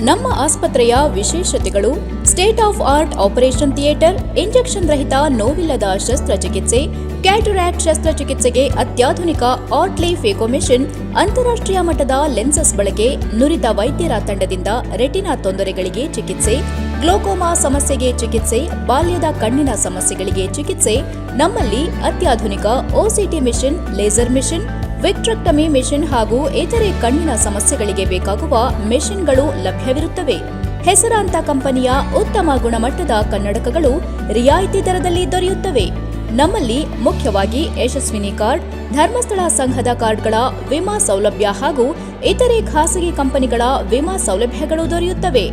ನಮ್ಮ ಆಸ್ಪತ್ರೆಯ ವಿಶೇಷತೆಗಳು: state of art operation theatre, injection ರಹಿತ ನೋವಿಲ್ಲದ ಶಸ್ತ್ರಚಿಕಿತ್ಸೆ, ಕ್ಯಾಟರಾಕ್ಟ್ ಶಸ್ತ್ರಚಿಕಿತ್ಸೆಗೆ ಅತ್ಯಾಧುನಿಕ ಆರ್ಟ್ಲಿ ಫೇಕೋ ಮೆಷಿನ್, ಅಂತಾರಾಷ್ಟ್ರೀಯ ಮಟ್ಟದ ಲೆನ್ಸಸ್ ಬಳಕೆ, ನುರಿತ ವೈದ್ಯರ ತಂಡದಿಂದ ರೆಟಿನಾ ತೊಂದರೆಗಳಿಗೆ ಚಿಕಿತ್ಸೆ, ಗ್ಲೋಕೋಮಾ ಸಮಸ್ಯೆಗೆ ಚಿಕಿತ್ಸೆ, ಬಾಲ್ಯದ ಕಣ್ಣಿನ ಸಮಸ್ಯೆಗಳಿಗೆ ಚಿಕಿತ್ಸೆ. ನಮ್ಮಲ್ಲಿ ಅತ್ಯಾಧುನಿಕ OCT machine, laser machine, vitrectomy machine ಹಾಗೂ ಇತರೆ ಕಣ್ಣಿನ ಸಮಸ್ಯೆಗಳಿಗೆ ಬೇಕಾಗುವ ಮೆಷಿನ್ಗಳು ಲಭ್ಯವಿರುತ್ತವೆ. ಹೆಸರಾಂತ ಕಂಪನಿಯ ಉತ್ತಮ ಗುಣಮಟ್ಟದ ಕನ್ನಡಕಗಳು ರಿಯಾಯಿತಿ ದರದಲ್ಲಿ ದೊರೆಯುತ್ತವೆ. ನಮ್ಮಲ್ಲಿ ಮುಖ್ಯವಾಗಿ ಯಶಸ್ವಿನಿ ಕಾರ್ಡ್, ಧರ್ಮಸ್ಥಳ ಸಂಘದ ಕಾರ್ಡ್ಗಳ ವಿಮಾ ಸೌಲಭ್ಯ ಹಾಗೂ ಇತರೆ ಖಾಸಗಿ ಕಂಪನಿಗಳ ವಿಮಾ ಸೌಲಭ್ಯಗಳು ದೊರೆಯುತ್ತವೆ.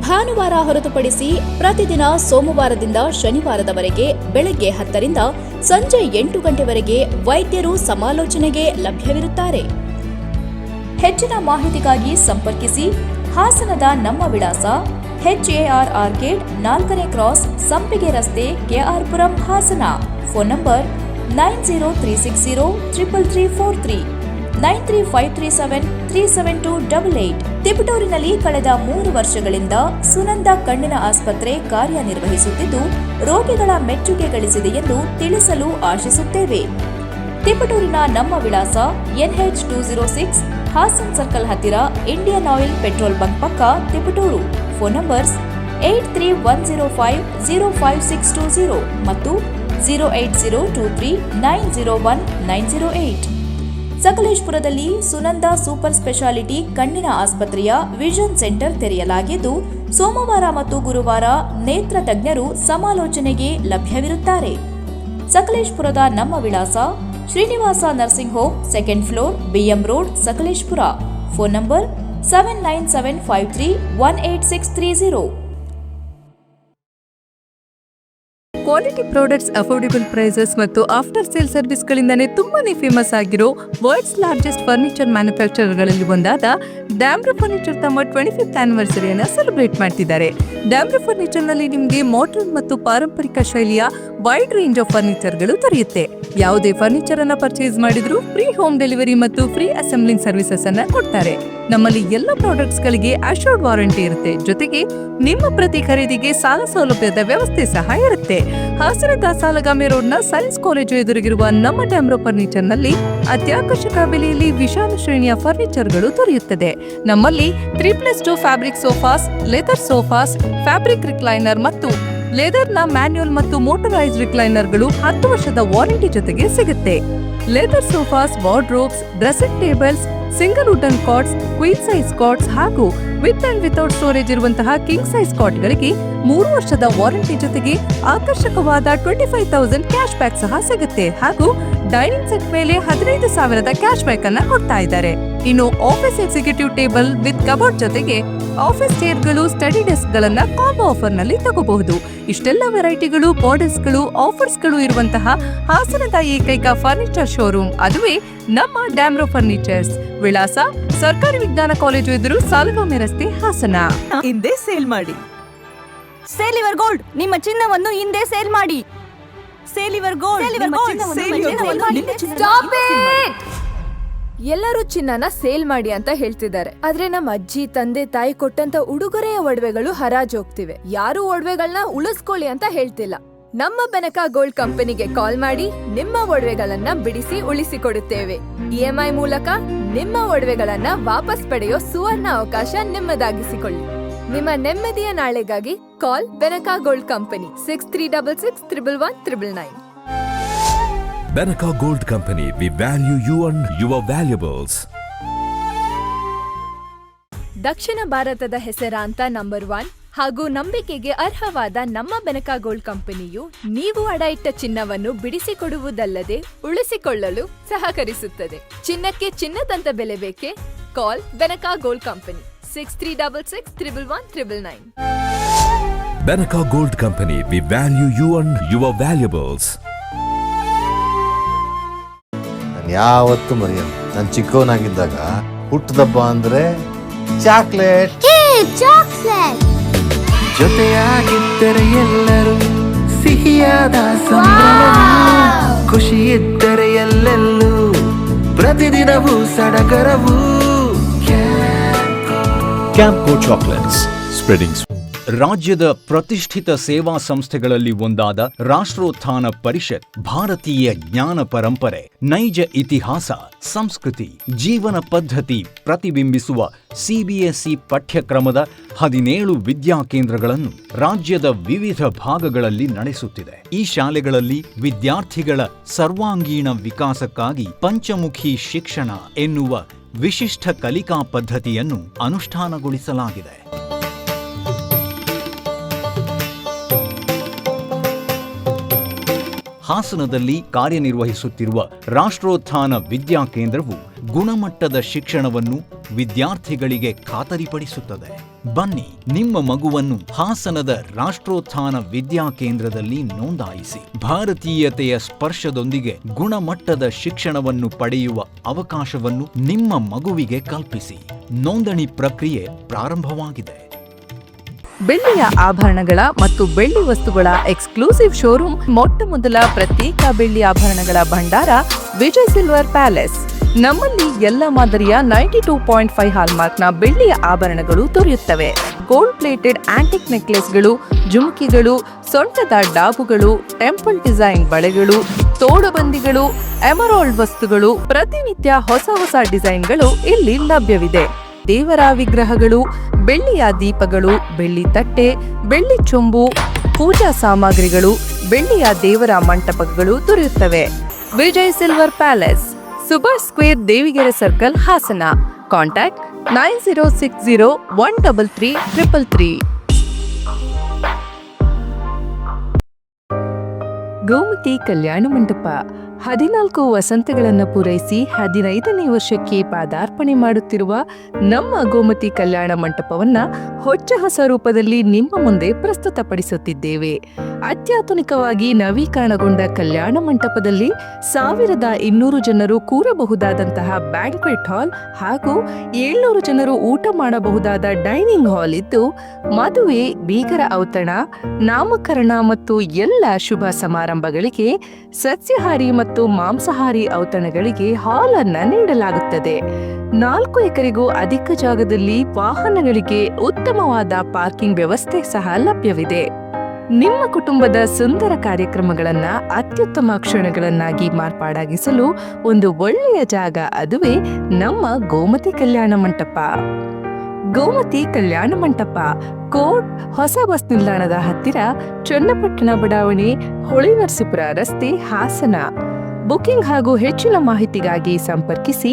ಭಾನುವಾರ ಹೊರತುಪಡಿಸಿ ಪ್ರತಿದಿನ ಸೋಮವಾರದಿಂದ ಶನಿವಾರದವರೆಗೆ ಬೆಳಗ್ಗೆ 10 ರಿಂದ ಸಂಜೆ 8 ಗಂಟೆವರೆಗೆ ವೈದ್ಯರು ಸಮಾಲೋಚನೆಗೆ ಲಭ್ಯವಿರುತ್ತಾರೆ. ಹೆಚ್ಚಿನ ಮಾಹಿತಿಗಾಗಿ ಸಂಪರ್ಕಿಸಿ. ಹಾಸನದ ನಮ್ಮ ವಿಳಾಸ HAR ಆರ್ಕೇಡ್ 4ನೇ ಕ್ರಾಸ್, ಸಂಪಿಗೆ ರಸ್ತೆ, ಕೆಆರ್ಪುರಂ, ಹಾಸನ. Phone number 9036033343, 93537372288. ತಿಪಟೂರಿನಲ್ಲಿ ಕಳೆದ 3 ವರ್ಷಗಳಿಂದ ಸುನಂದ ಕಣ್ಣಿನ ಆಸ್ಪತ್ರೆ ಕಾರ್ಯನಿರ್ವಹಿಸುತ್ತಿದ್ದು ರೋಗಿಗಳ ಮೆಚ್ಚುಗೆ ಗಳಿಸಿದೆ ಎಂದು ತಿಳಿಸಲು ಆಶಿಸುತ್ತೇವೆ. ತಿಪಟೂರಿನ ನಮ್ಮ ವಿಳಾಸ NH 206 ಹಾಸನ್ ಸರ್ಕಲ್ ಹತ್ತಿರ ಇಂಡಿಯನ್ ಆಯಿಲ್ ಪೆಟ್ರೋಲ್ ಬಂಕ್ ಪಕ್ಕ ತಿಪಟೂರು. ಫೋನ್ ನಂಬರ್ಸ್ 8310505620 ಮತ್ತು 08023901908. ಸಕಲೇಶಪುರದಲ್ಲಿ ಸುನಂದ ಸೂಪರ್ ಸ್ಪೆಷಾಲಿಟಿ ಕಣ್ಣಿನ ಆಸ್ಪತ್ರೆಯ ವಿಷನ್ ಸೆಂಟರ್ ತೆರೆಯಲಾಗಿದ್ದು ಸೋಮವಾರ ಮತ್ತು ಗುರುವಾರ ನೇತ್ರ ತಜ್ಞರು ಸಮಾಲೋಚನೆಗೆ ಲಭ್ಯವಿರುತ್ತಾರೆ. ಸಕಲೇಶಪುರದ ನಮ್ಮ ವಿಳಾಸ Srinivasa nursing home, 2nd floor, BM road, Sakleshpur. Phone number 7975318630. Quality products, affordable prices ಮತ್ತು ಆಫ್ಟರ್ ಸೇಲ್ ಸರ್ವಿಸ್ಗಳಿಂದನೇ ತುಂಬಾನೇ ಫೇಮಸ್ ಆಗಿರೋ ವರ್ಲ್ಡ್ಸ್ ಲಾರ್ಜೆಸ್ಟ್ ಫರ್ನಿಚರ್ ಮ್ಯಾನುಫ್ಯಾಕ್ಚರರ್ಗಳಲ್ಲಿ ಒಂದಾದ ಡ್ಯಾಮ್ರೋ ಫರ್ನಿಚರ್ ತಮ್ಮ 25th ಆನಿವರ್ಸರಿಯನ್ನು ಸೆಲೆಬ್ರೇಟ್ ಮಾಡ್ತಿದ್ದಾರೆ. ಡ್ಯಾಮ್ರೋ ಫರ್ನಿಚರ್ನಲ್ಲಿ ನಿಮಗೆ ಮಾಡರ್ನ್ ಮತ್ತು ಪಾರಂಪರಿಕ ಶೈಲಿಯ ವೈಡ್ ರೇಂಜ್ ಆಫ್ ಫರ್ನಿಚರ್ಗಳು ದೊರೆಯುತ್ತೆ. ಯಾವುದೇ ಫರ್ನಿಚರ್ ಅನ್ನ ಪರ್ಚೇಸ್ ಮಾಡಿದ್ರು ಫ್ರೀ ಹೋಮ್ ಡೆಲಿವರಿ ಮತ್ತು ಫ್ರೀ ಅಸೆಂಬ್ಲಿಂಗ್ ಸರ್ವಿಸಸ್ ಅನ್ನ ಕೊಡ್ತಾರೆ. ನಮ್ಮಲ್ಲಿ ಎಲ್ಲ ಪ್ರಾಡಕ್ಟ್ಸ್ ಗಳಿಗೆ ಅಶ್ಯೂರ್ಡ್ ವಾರಂಟಿ ಇರುತ್ತೆ. ಜೊತೆಗೆ ನಿಮ್ಮ ಪ್ರತಿ ಖರೀದಿಗೆ ಸಾಲ ಸೌಲಭ್ಯದ ವ್ಯವಸ್ಥೆ ಸಹ ಇರುತ್ತೆ. ಹಾಸನದ ಸಾಲಗಾಮಿ ರೋಡ್ನ ಸೈನ್ಸ್ ಕಾಲೇಜು ಎದುರಿಗಿರುವ ನಮ್ಮ ಡ್ಯಾಮ್ರೋ ಫರ್ನಿಚರ್ ನಲ್ಲಿ ಅತ್ಯಾಕರ್ಷಕ ಬೆಲೆಯಲ್ಲಿ ವಿಶಾಲ ಶ್ರೇಣಿಯ ಫರ್ನಿಚರ್ಗಳು ದೊರೆಯುತ್ತದೆ. ನಮ್ಮಲ್ಲಿ 3+2 fabric sofas, leather sofas, fabric recliner ಮತ್ತು ಲೆದರ್ನ ಮ್ಯಾನ್ಯುಯಲ್ ಮತ್ತು ಮೋಟರೈಸ್ಡ್ ರಿಕ್ಲೈನರ್ಗಳು 10 ವರ್ಷದ ವಾರಂಟಿ ಜೊತೆಗೆ ಸಿಗುತ್ತೆ. Leather sofas, wardrobes, dressing tables, single wooden quartz, queen size quartz ಹಾಗೂ ವಿತ್ ಅಂಡ್ ವಿತೌಟ್ ಸ್ಟೋರೇಜ್ ಇರುವಂತಹ ಕಿಂಗ್ ಸೈಜ್ ಕಾಟ್ಗಳಿಗೆ 3 ವರ್ಷದ ವಾರಂಟಿ ಜೊತೆಗೆ ಆಕರ್ಷಕವಾದ 25,000 ಕ್ಯಾಶ್ ಬ್ಯಾಕ್ ಸಹ ಸಿಗುತ್ತೆ. ಹಾಗೂ ಡೈನಿಂಗ್ ಸೆಟ್ ಮೇಲೆ 15,000 ಕ್ಯಾಶ್ ಬ್ಯಾಕ್ ಅನ್ನ ಕೊಡ್ತಾ ಇದ್ದಾರೆ. ಇನ್ನು office executive table with cupboard ಜೊತೆಗೆ ಆಫೀಸ್ ಚೇರ್ಗಳು, ಸ್ಟಡಿ ಡೆಸ್ಕ್ ಗಳನ್ನ ಕಾಂಬೋ ಆಫರ್ ನಲ್ಲಿ ತಗೋಬಹುದು. ಇಷ್ಟೆಲ್ಲ ವೆರೈಟಿಗಳು, ಮಾಡೆಲ್ಸ್ಗಳು, ಆಫರ್ಸ್ಗಳು ಇರುವಂತಹ ಹಾಸನದ ಏಕೈಕ ಫರ್ನಿಚರ್ ಶೋರೂಮ್ ಅದುವೇ ನಮ್ಮ ಡ್ಯಾಮ್ರೋ ಫರ್ನಿಚರ್ಸ್. ವಿಳಾಸ ಸರ್ಕಾರಿ ವಿಜ್ಞಾನ ಕಾಲೇಜು ಎದುರು, ಸಾಲಗಾಮಿ ರಸ್ತೆ, ಹಾಸನ. ಹಿಂದೆ ಸೇಲ್ ಮಾಡಿ. ಸೇಲ್ ಯುವರ್ ಗೋಲ್ಡ್, ನಿಮ್ಮ ಚಿನ್ನವನ್ನು ಹಿಂದೆ ಸೇಲ್ ಮಾಡಿ. ಸೇಲ್ ಯುವರ್ ಗೋಲ್ಡ್, ಎಲ್ಲರೂ ಚಿನ್ನನ ಸೇಲ್ ಮಾಡಿ ಅಂತ ಹೇಳ್ತಿದ್ದಾರೆ. ಆದ್ರೆ ನಮ್ಮ ಅಜ್ಜಿ, ತಂದೆ, ತಾಯಿ ಕೊಟ್ಟಂತ ಉಡುಗೊರೆಯ ಒಡವೆಗಳು ಹರಾಜ್ ಹೋಗ್ತಿವೆ. ಯಾರು ಒಡವೆಗಳನ್ನ ಉಳಿಸ್ಕೊಳ್ಳಿ ಅಂತ ಹೇಳ್ತಿಲ್ಲ. ನಮ್ಮ ಬೆನಕ ಗೋಲ್ಡ್ ಕಂಪನಿಗೆ ಕಾಲ್ ಮಾಡಿ ನಿಮ್ಮ ಒಡವೆಗಳನ್ನ ಬಿಡಿಸಿ ಉಳಿಸಿಕೊಡುತ್ತೇವೆ. EMI ಮೂಲಕ ನಿಮ್ಮ ಒಡವೆಗಳನ್ನ ವಾಪಸ್ ಪಡೆಯೋ ಸುವರ್ಣ ಅವಕಾಶ ನಿಮ್ಮದಾಗಿಸಿಕೊಳ್ಳಿ. ನಿಮ್ಮ ನೆಮ್ಮದಿಯ ನಾಳೆಗಾಗಿ ಕಾಲ್ Benaka gold company 6366 111 999. Benaka Gold Company, we value you and your valuables. ದಕ್ಷಿಣ ಭಾರತದ ಹೆಸರಾಂತ ನಂಬರ್ 1 ಹಾಗೂ ನಂಬಿಕೆಗೆ ಅರ್ಹವಾದ ನಮ್ಮ ಬೆನಕ ಗೋಲ್ಡ್ ಕಂಪನಿಯು ನೀವು ಅಡ ಇಟ್ಟ ಚಿನ್ನವನ್ನು ಬಿಡಿಸಿಕೊಡುವುದಲ್ಲದೆ ಉಳಿಸಿಕೊಳ್ಳಲು ಸಹಕರಿಸುತ್ತದೆ. ಚಿನ್ನಕ್ಕೆ ಚಿನ್ನದಂತ ಬೆಲೆ ಬೇಕೆ? ಕಾಲ್ Benaka gold company 6366 111 999. Benaka Gold Company, we value you and your valuables. ಯಾವತ್ತು ಮರೆಯಲ್ಲ. ನಾನು ಚಿಕ್ಕವನಾಗಿದ್ದಾಗ ಹುಟ್ಟದಬ್ಬ ಅಂದ್ರೆ ಚಾಕ್ಲೇಟ್. ಜೊತೆಯಾಗಿದ್ದರೆ ಎಲ್ಲರೂ ಸಿಹಿಯಾದ ಸಂಭ್ರಮವು, ಖುಷಿ ಇದ್ದರೆ ಎಲ್ಲೆಲ್ಲೂ ಪ್ರತಿದಿನವೂ ಸಡಗರವು. Camco Chocolates, spreading. ರಾಜ್ಯದ ಪ್ರತಿಷ್ಠಿತ ಸೇವಾ ಸಂಸ್ಥೆಗಳಲ್ಲಿ ಒಂದಾದ ರಾಷ್ಟ್ರೋತ್ಥಾನ ಪರಿಷತ್ ಭಾರತೀಯ ಜ್ಞಾನ ಪರಂಪರೆ, ನೈಜ ಇತಿಹಾಸ, ಸಂಸ್ಕೃತಿ, ಜೀವನ ಪದ್ಧತಿ ಪ್ರತಿಬಿಂಬಿಸುವ CBSE ಪಠ್ಯಕ್ರಮದ 17 ವಿದ್ಯಾಕೇಂದ್ರಗಳನ್ನು ರಾಜ್ಯದ ವಿವಿಧ ಭಾಗಗಳಲ್ಲಿ ನಡೆಸುತ್ತಿದೆ. ಈ ಶಾಲೆಗಳಲ್ಲಿ ವಿದ್ಯಾರ್ಥಿಗಳ ಸರ್ವಾಂಗೀಣ ವಿಕಾಸಕ್ಕಾಗಿ ಪಂಚಮುಖಿ ಶಿಕ್ಷಣ ಎನ್ನುವ ವಿಶಿಷ್ಟ ಕಲಿಕಾ ಪದ್ಧತಿಯನ್ನು ಅನುಷ್ಠಾನಗೊಳಿಸಲಾಗಿದೆ. ಹಾಸನದಲ್ಲಿ ಕಾರ್ಯನಿರ್ವಹಿಸುತ್ತಿರುವ ರಾಷ್ಟ್ರೋತ್ಥಾನ ವಿದ್ಯಾಕೇಂದ್ರವು ಗುಣಮಟ್ಟದ ಶಿಕ್ಷಣವನ್ನು ವಿದ್ಯಾರ್ಥಿಗಳಿಗೆ ಖಾತರಿಪಡಿಸುತ್ತದೆ. ಬನ್ನಿ, ನಿಮ್ಮ ಮಗುವನ್ನು ಹಾಸನದ ರಾಷ್ಟ್ರೋತ್ಥಾನ ವಿದ್ಯಾಕೇಂದ್ರದಲ್ಲಿ ನೋಂದಾಯಿಸಿ ಭಾರತೀಯತೆಯ ಸ್ಪರ್ಶದೊಂದಿಗೆ ಗುಣಮಟ್ಟದ ಶಿಕ್ಷಣವನ್ನು ಪಡೆಯುವ ಅವಕಾಶವನ್ನು ನಿಮ್ಮ ಮಗುವಿಗೆ ಕಲ್ಪಿಸಿ. ನೋಂದಣಿ ಪ್ರಕ್ರಿಯೆ ಪ್ರಾರಂಭವಾಗಿದೆ. ಬೆಳ್ಳಿಯ ಆಭರಣಗಳ ಮತ್ತು ಬೆಳ್ಳಿ ವಸ್ತುಗಳ ಎಕ್ಸ್ಕ್ಲೂಸಿವ್ ಶೋರೂಮ್, ಮೊಟ್ಟ ಮೊದಲ ಪ್ರತ್ಯೇಕ ಬೆಳ್ಳಿ ಆಭರಣಗಳ ಭಂಡಾರ, ವಿಜಯ್ ಸಿಲ್ವರ್ ಪ್ಯಾಲೇಸ್. ನಮ್ಮಲ್ಲಿ ಎಲ್ಲ ಮಾದರಿಯ 92.5 ಹಾಲ್ಮಾರ್ಕ್ನ ಬೆಳ್ಳಿಯ ಆಭರಣಗಳು ದೊರೆಯುತ್ತವೆ. ಗೋಲ್ಡ್ ಪ್ಲೇಟೆಡ್ ಆಂಟಿಕ್ ನೆಕ್ಲೆಸ್ಗಳು, ಜುಮುಕಿಗಳು, ಸೊಂಟದ ಡಾಬುಗಳು, ಟೆಂಪಲ್ ಡಿಸೈನ್ ಬಳೆಗಳು, ತೋಡುಬಂದಿಗಳು, ಎಮರಾಲ್ಡ್ ವಸ್ತುಗಳು, ಪ್ರತಿನಿತ್ಯ ಹೊಸ ಡಿಸೈನ್ಗಳು ಇಲ್ಲಿ ಲಭ್ಯವಿದೆ. ದೇವರ ವಿಗ್ರಹಗಳು, ಬೆಳ್ಳಿಯ ದೀಪಗಳು, ಬೆಳ್ಳಿ ತಟ್ಟೆ, ಬೆಳ್ಳಿ ಚೊಂಬು, ಪೂಜಾ ಸಾಮಗ್ರಿಗಳು, ಬೆಳ್ಳಿಯ ದೇವರ ಮಂಟಪಗಳು ದೊರೆಯುತ್ತವೆ. Vijay silver palace, Subhash square, Devigere circle, Hassan. Contact 9060133333. Gomathi ಕಲ್ಯಾಣ ಮಂಟಪ 14 ವಸಂತಗಳನ್ನು ಪೂರೈಸಿ 15ನೇ ವರ್ಷಕ್ಕೆ ಪಾದಾರ್ಪಣೆ ಮಾಡುತ್ತಿರುವ ನಮ್ಮ ಗೋಮತಿ ಕಲ್ಯಾಣ ಮಂಟಪವನ್ನ ಹೊಚ್ಚ ಹೊಸ ರೂಪದಲ್ಲಿ ನಿಮ್ಮ ಮುಂದೆ ಪ್ರಸ್ತುತಪಡಿಸುತ್ತಿದ್ದೇವೆ. ಅತ್ಯಾಧುನಿಕವಾಗಿ ನವೀಕರಣಗೊಂಡ ಕಲ್ಯಾಣ ಮಂಟಪದಲ್ಲಿ 1200 ಜನರು ಕೂರಬಹುದಾದಂತಹ ಬ್ಯಾಂಕ್ವೆಟ್ ಹಾಲ್ ಹಾಗೂ 700 ಜನರು ಊಟ ಮಾಡಬಹುದಾದ ಡೈನಿಂಗ್ ಹಾಲ್ ಇದ್ದು, ಮದುವೆ, ಬೀಗರ ಔತಣ, ನಾಮಕರಣ ಮತ್ತು ಎಲ್ಲ ಶುಭ ಸಮಾರಂಭಗಳಿಗೆ ಸಸ್ಯಾಹಾರಿ ಮತ್ತು ಮಾಂಸಾಹಾರಿ ಔತಣಗಳಿಗೆ ಹಾಲ್ ಅನ್ನ ನೀಡಲಾಗುತ್ತದೆ. 4 ಎಕರೆಗೂ ಅಧಿಕ ಜಾಗದಲ್ಲಿ ವಾಹನಗಳಿಗೆ ಉತ್ತಮವಾದ ಪಾರ್ಕಿಂಗ್ ವ್ಯವಸ್ಥೆ ಸಹ ಲಭ್ಯವಿದೆ. ನಿಮ್ಮ ಕುಟುಂಬದ ಸುಂದರ ಕಾರ್ಯಕ್ರಮಗಳನ್ನ ಅತ್ಯುತ್ತಮ ಕ್ಷಣಗಳನ್ನಾಗಿ ಮಾರ್ಪಾಡಾಗಿಸಲು ಒಂದು ಒಳ್ಳೆಯ ಜಾಗ, ಅದುವೇ ನಮ್ಮ ಗೋಮತಿ ಕಲ್ಯಾಣ ಮಂಟಪ. ಗೋಮತಿ ಕಲ್ಯಾಣ ಮಂಟಪ, ಕೋಟ್ ಹೊಸ ಬಸ್ ನಿಲ್ದಾಣದ ಹತ್ತಿರ, ಚನ್ನಪಟ್ಟಣ ಬಡಾವಣೆ, ಹೊಳೆನರಸೀಪುರ ರಸ್ತೆ, ಹಾಸನ. ಬುಕಿಂಗ್ ಹಾಗೂ ಹೆಚ್ಚಿನ ಮಾಹಿತಿಗಾಗಿ ಸಂಪರ್ಕಿಸಿ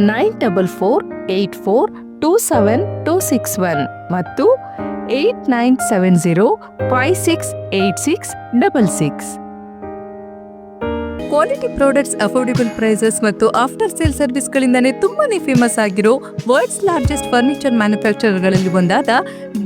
9484827261 ಮತ್ತು 8970568666. ಕ್ವಾಲಿಟಿ ಪ್ರಾಡಕ್ಟ್ಸ್, ಅಫೋರ್ಡೆಬಲ್ ಪ್ರೈಸಸ್ ಮತ್ತು ಆಫ್ಟರ್ ಸೇಲ್ ಸರ್ವಿಸ್ಗಳಿಂದನೇ ತುಂಬಾನೇ ಫೇಮಸ್ ಆಗಿರೋ ವರ್ಲ್ಡ್ಸ್ ಲಾರ್ಜೆಸ್ಟ್ ಫರ್ನಿಚರ್ ಮ್ಯಾನುಫ್ಯಾಕ್ಚರರ್ಗಳಲ್ಲಿ ಒಂದಾದ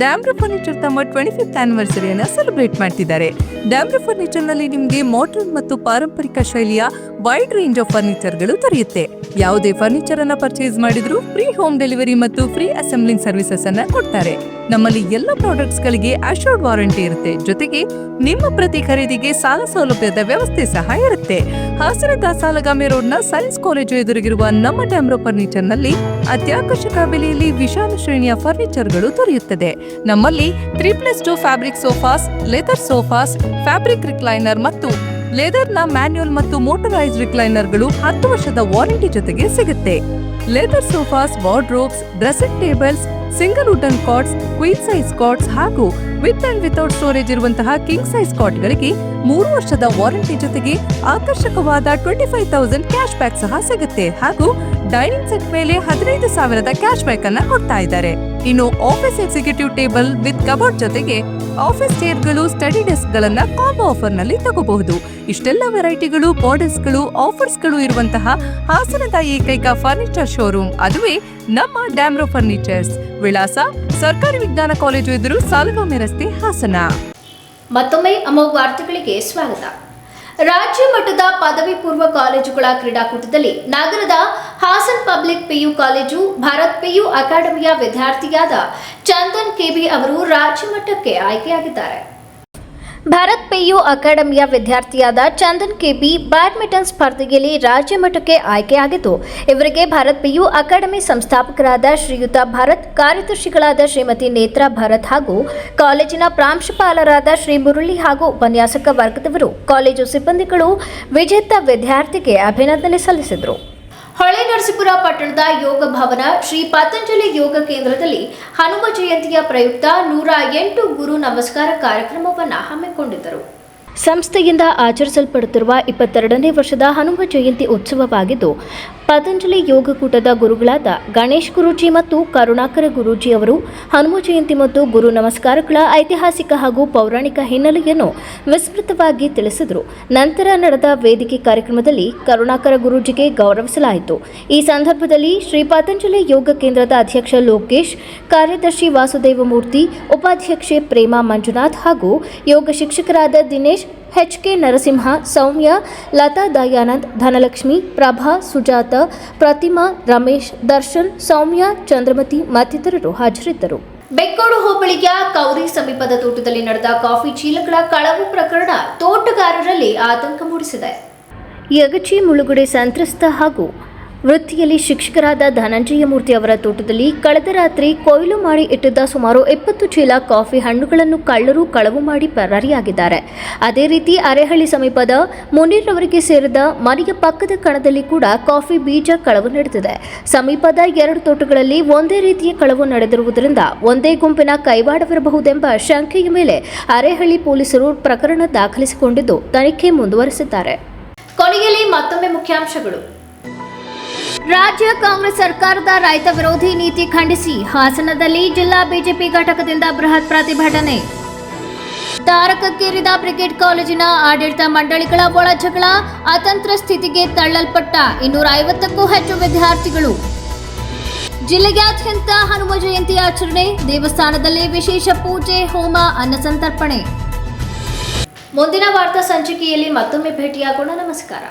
ಡ್ಯಾಮ್ರೋ ಫರ್ನಿಚರ್ ತಮ್ಮ 25th ಆನಿವರ್ಸರಿಯನ್ನು ಸೆಲೆಬ್ರೇಟ್ ಮಾಡ್ತಿದ್ದಾರೆ. ಡ್ಯಾಮ್ರೋ ಫರ್ನಿಚರ್ನಲ್ಲಿ ನಿಮಗೆ ಮಾಡರ್ನ್ ಮತ್ತು ಪಾರಂಪರಿಕ ಶೈಲಿಯ ವೈಡ್ ರೇಂಜ್ ಆಫ್ ಫರ್ನಿಚರ್ಗಳು ದೊರೆಯುತ್ತೆ. ಯಾವುದೇ ಫರ್ನಿಚರ್ ಅನ್ನ ಪರ್ಚೇಸ್ ಮಾಡಿದ್ರು ಫ್ರೀ ಹೋಮ್ ಡೆಲಿವರಿ ಮತ್ತು ಫ್ರೀ ಅಸೆಂಬ್ಲಿಂಗ್ ಸರ್ವಿಸಸ್ ಅನ್ನ ಕೊಡ್ತಾರೆ. ನಮ್ಮಲ್ಲಿ ಎಲ್ಲ ಪ್ರಾಡಕ್ಟ್ಸ್ ಗಳಿಗೆ ಅಶ್ಯೂರ್ಡ್ ವಾರಂಟಿ ಇರುತ್ತೆ. ಜೊತೆಗೆ ನಿಮ್ಮ ಪ್ರತಿ ಖರೀದಿಗೆ ಸಾಲ ಸೌಲಭ್ಯದ ವ್ಯವಸ್ಥೆ ಸಹ ಇರುತ್ತೆ. ಹಾಸನದ ಸಾಲಗಾಮಿ ರೋಡ್ನ ಸೈನ್ಸ್ ಕಾಲೇಜು ಎದುರಿಗಿರುವ ನಮ್ಮ ಡ್ಯಾಮ್ರೋ ಫರ್ನಿಚರ್ ನಲ್ಲಿ ಅತ್ಯಾಕರ್ಷಕ ಬೆಲೆಯಲ್ಲಿ ವಿಶಾಲ ಶ್ರೇಣಿಯ ಫರ್ನಿಚರ್ಗಳು ದೊರೆಯುತ್ತದೆ. ನಮ್ಮಲ್ಲಿ 3+2 fabric sofas, leather sofas, fabric recliner ಮತ್ತು ಲೆದರ್ನ ಮ್ಯಾನ್ಯುಯಲ್ ಮತ್ತು ಮೋಟರೈಸ್ಡ್ ರಿಕ್ಲೈನರ್ಗಳು 10 ವರ್ಷದ ವಾರಂಟಿ ಜೊತೆಗೆ ಸಿಗುತ್ತೆ. Leather sofas, wardrobes, dressing tables, single wooden quartz, queen size quartz ಹಾಗೂ ವಿತ್ ಅಂಡ್ ವಿತೌಟ್ ಸ್ಟೋರೇಜ್ ಇರುವಂತಹ ಕಿಂಗ್ ಸೈಜ್ ಕಾಟ್ಗಳಿಗೆ 3 ವರ್ಷದ ವಾರಂಟಿ ಜೊತೆಗೆ ಆಕರ್ಷಕವಾದ 25,000 ಕ್ಯಾಶ್ ಬ್ಯಾಕ್ ಸಹ ಸಿಗುತ್ತೆ. ಹಾಗೂ ಡೈನಿಂಗ್ ಸೆಟ್ ಮೇಲೆ 15,000 ಕ್ಯಾಶ್ ಬ್ಯಾಕ್ ಅನ್ನ ಕೊಡ್ತಾ ಇದ್ದಾರೆ. ಇನ್ನು office executive table with cupboard ಜೊತೆಗೆ ಆಫೀಸ್ ಚೇರ್ಗಳು, ಸ್ಟಡಿ ಡೆಸ್ಕ್ ಗಳನ್ನ ಕಾಂಬೋ ಆಫರ್ ನಲ್ಲಿ ತಗೋಬಹುದು. ಇಷ್ಟೆಲ್ಲ ವೆರೈಟಿಗಳು, ಮಾಡೆಲ್ಸ್ಗಳು, ಆಫರ್ಸ್ಗಳು ಇರುವಂತಹ ಹಾಸನದ ಏಕೈಕ ಫರ್ನಿಚರ್ ಶೋರೂಮ್, ಅದುವೇ ನಮ್ಮ ಡ್ಯಾಮ್ರೋ ಫರ್ನಿಚರ್ಸ್. ವಿಳಾಸ ಸರ್ಕಾರಿ ವಿಜ್ಞಾನ ಕಾಲೇಜು ಎದುರು, ಸಾಲಗಾಮಿ ರಸ್ತೆ, ಹಾಸನ. ಮತ್ತೊಮ್ಮೆ ಅಮೋಘ ವಾರ್ತೆಗಳಿಗೆ ಸ್ವಾಗತ. ರಾಜ್ಯ ಮಟ್ಟದ ಪದವಿ ಪೂರ್ವ ಕಾಲೇಜುಗಳ ಕ್ರೀಡಾಕೂಟದಲ್ಲಿ ನಗರದ Hassan public PU college Bharat PU ಅಕಾಡೆಮಿಯ ವಿದ್ಯಾರ್ಥಿಯಾದ ಚಂದನ್ ಕೆಬಿ ಅವರು ರಾಜ್ಯ ಮಟ್ಟಕ್ಕೆ ಆಯ್ಕೆಯಾಗಿದ್ದಾರೆ. ಭಾರತ್ ಪಿಯು ಅಕಾಡೆಮಿಯ ವಿದ್ಯಾರ್ಥಿಯಾದ ಚಂದನ್ ಕೆಬಿ ಬ್ಯಾಡ್ಮಿಂಟನ್ ಸ್ಪರ್ಧೆಯಲ್ಲಿ ರಾಜ್ಯ ಮಟ್ಟಕ್ಕೆ ಆಯ್ಕೆಯಾಗಿದ್ದು, ಇವರಿಗೆ ಭಾರತ್ ಪಿಯು ಅಕಾಡೆಮಿ ಸಂಸ್ಥಾಪಕರಾದ ಶ್ರೀಯುತ ಭರತ್, ಕಾರ್ಯದರ್ಶಿಗಳಾದ ಶ್ರೀಮತಿ ನೇತ್ರಾ ಭರತ್ ಹಾಗೂ ಕಾಲೇಜಿನ ಪ್ರಾಂಶುಪಾಲರಾದ ಶ್ರೀ ಮುರಳಿ ಹಾಗೂ ಉಪನ್ಯಾಸಕ ವರ್ಗದವರು, ಕಾಲೇಜು ಸಿಬ್ಬಂದಿಗಳು ವಿಜೇತ ವಿದ್ಯಾರ್ಥಿಗೆ ಅಭಿನಂದನೆ ಸಲ್ಲಿಸಿದರು. ಹೊಳೆನರಸೀಪುರ ಪಟ್ಟಣದ ಯೋಗ ಭವನ ಶ್ರೀ ಪತಂಜಲಿ ಯೋಗ ಕೇಂದ್ರದಲ್ಲಿ ಹನುಮ ಜಯಂತಿಯ ಪ್ರಯುಕ್ತ 108 ಗುರು ನಮಸ್ಕಾರ ಕಾರ್ಯಕ್ರಮವನ್ನು ಹಮ್ಮಿಕೊಂಡಿದ್ದರು. ಸಂಸ್ಥೆಯಿಂದ ಆಚರಿಸಲ್ಪಡುತ್ತಿರುವ 22ನೇ ವರ್ಷದ ಹನುಮ ಜಯಂತಿ ಉತ್ಸವವಾಗಿದ್ದು, ಪತಂಜಲಿ ಯೋಗಕೂಟದ ಗುರುಗಳಾದ ಗಣೇಶ್ ಗುರೂಜಿ ಮತ್ತು ಕರುಣಾಕರ ಗುರೂಜಿ ಅವರು ಹನುಮ ಜಯಂತಿ ಮತ್ತು ಗುರು ನಮಸ್ಕಾರಗಳ ಐತಿಹಾಸಿಕ ಹಾಗೂ ಪೌರಾಣಿಕ ಹಿನ್ನೆಲೆಯನ್ನು ವಿಸ್ತೃತವಾಗಿ ತಿಳಿಸಿದರು. ನಂತರ ನಡೆದ ವೇದಿಕೆ ಕಾರ್ಯಕ್ರಮದಲ್ಲಿ ಕರುಣಾಕರ ಗುರೂಜಿಗೆ ಗೌರವಿಸಲಾಯಿತು. ಈ ಸಂದರ್ಭದಲ್ಲಿ ಶ್ರೀ ಪತಂಜಲಿ ಯೋಗ ಕೇಂದ್ರದ ಅಧ್ಯಕ್ಷ ಲೋಕೇಶ್, ಕಾರ್ಯದರ್ಶಿ ವಾಸುದೇವಮೂರ್ತಿ, ಉಪಾಧ್ಯಕ್ಷೆ ಪ್ರೇಮಾ ಮಂಜುನಾಥ್ ಹಾಗೂ ಯೋಗ ಶಿಕ್ಷಕರಾದ ದಿನೇಶ್, HK ನರಸಿಂಹ, ಸೌಮ್ಯ, ಲತಾ ದಯಾನಂದ್, ಧನಲಕ್ಷ್ಮಿ, ಪ್ರಭಾ, ಸುಜಾತ, ಪ್ರತಿಮಾ, ರಮೇಶ್, ದರ್ಶನ್, ಸೌಮ್ಯ, ಚಂದ್ರಮತಿ ಮತ್ತಿತರರು ಹಾಜರಿದ್ದರು. ಬೆಕ್ಕೋಡು ಹೋಬಳಿಯ ಕೌರಿ ಸಮೀಪದ ತೋಟದಲ್ಲಿ ನಡೆದ ಕಾಫಿ ಚೀಲಗಳ ಕಳವು ಪ್ರಕರಣ ತೋಟಗಾರರಲ್ಲಿ ಆತಂಕ ಮೂಡಿಸಿದೆ. ಯಗಚಿ ಮುಳುಗಡೆ ಸಂತ್ರಸ್ತ ಹಾಗೂ ವೃತ್ತಿಯಲ್ಲಿ ಶಿಕ್ಷಕರಾದ ಧನಂಜಯ ಮೂರ್ತಿ ಅವರ ತೋಟದಲ್ಲಿ ಕಳೆದ ರಾತ್ರಿ ಕೊಯ್ಲು ಮಾಡಿ ಇಟ್ಟಿದ್ದ ಸುಮಾರು 20 ಚೀಲ ಕಾಫಿ ಹಣ್ಣುಗಳನ್ನು ಕಳ್ಳರು ಕಳವು ಮಾಡಿ ಪರಾರಿಯಾಗಿದ್ದಾರೆ. ಅದೇ ರೀತಿ ಅರೇಹಳ್ಳಿ ಸಮೀಪದ ಮುನೀರ್ ಅವರಿಗೆ ಸೇರಿದ ಮನೆಯ ಪಕ್ಕದ ಕಣದಲ್ಲಿ ಕೂಡ ಕಾಫಿ ಬೀಜ ಕಳವು ನಡೆದಿದೆ. ಸಮೀಪದ 2 ತೋಟಗಳಲ್ಲಿ ಒಂದೇ ರೀತಿಯ ಕಳವು ನಡೆದಿರುವುದರಿಂದ ಒಂದೇ ಗುಂಪಿನ ಕೈವಾಡವಿರಬಹುದೆಂಬ ಶಂಕೆಯ ಮೇಲೆ ಅರೇಹಳ್ಳಿ ಪೊಲೀಸರು ಪ್ರಕರಣ ದಾಖಲಿಸಿಕೊಂಡಿದ್ದು ತನಿಖೆ ಮುಂದುವರೆಸಿದ್ದಾರೆ. ಕೊನೆಯಲ್ಲಿ ಮತ್ತೊಮ್ಮೆ ಮುಖ್ಯಾಂಶಗಳು. ರಾಜ್ಯ ಕಾಂಗ್ರೆಸ್ ಸರ್ಕಾರದ ರೈತ ವಿರೋಧಿ ನೀತಿ ಖಂಡಿಸಿ ಹಾಸನದಲ್ಲಿ ಜಿಲ್ಲಾ ಬಿಜೆಪಿ ಘಟಕದಿಂದ ಬೃಹತ್ ಪ್ರತಿಭಟನೆ. ತಾರಕಕ್ಕೇರಿದ ಬ್ರಿಗೇಡ್ ಕಾಲೇಜಿನ ಆಡಳಿತ ಮಂಡಳಿಗಳ ಒಳಜಗಳ, ಅತಂತ್ರ ಸ್ಥಿತಿಗೆ ತಳ್ಳಲ್ಪಟ್ಟ 250ಕ್ಕೂ ಹೆಚ್ಚು ವಿದ್ಯಾರ್ಥಿಗಳು. ಜಿಲ್ಲೆಯಾದ್ಯಂತ ಹನುಮ ಜಯಂತಿ ಆಚರಣೆ, ದೇವಸ್ಥಾನದಲ್ಲಿ ವಿಶೇಷ ಪೂಜೆ, ಹೋಮ, ಅನ್ನಸಂತರ್ಪಣೆ. ಮುಂದಿನ ವಾರ್ತಾ ಸಂಚಿಕೆಯಲ್ಲಿ ಮತ್ತೊಮ್ಮೆ ಭೇಟಿಯಾಗೋಣ. ನಮಸ್ಕಾರ.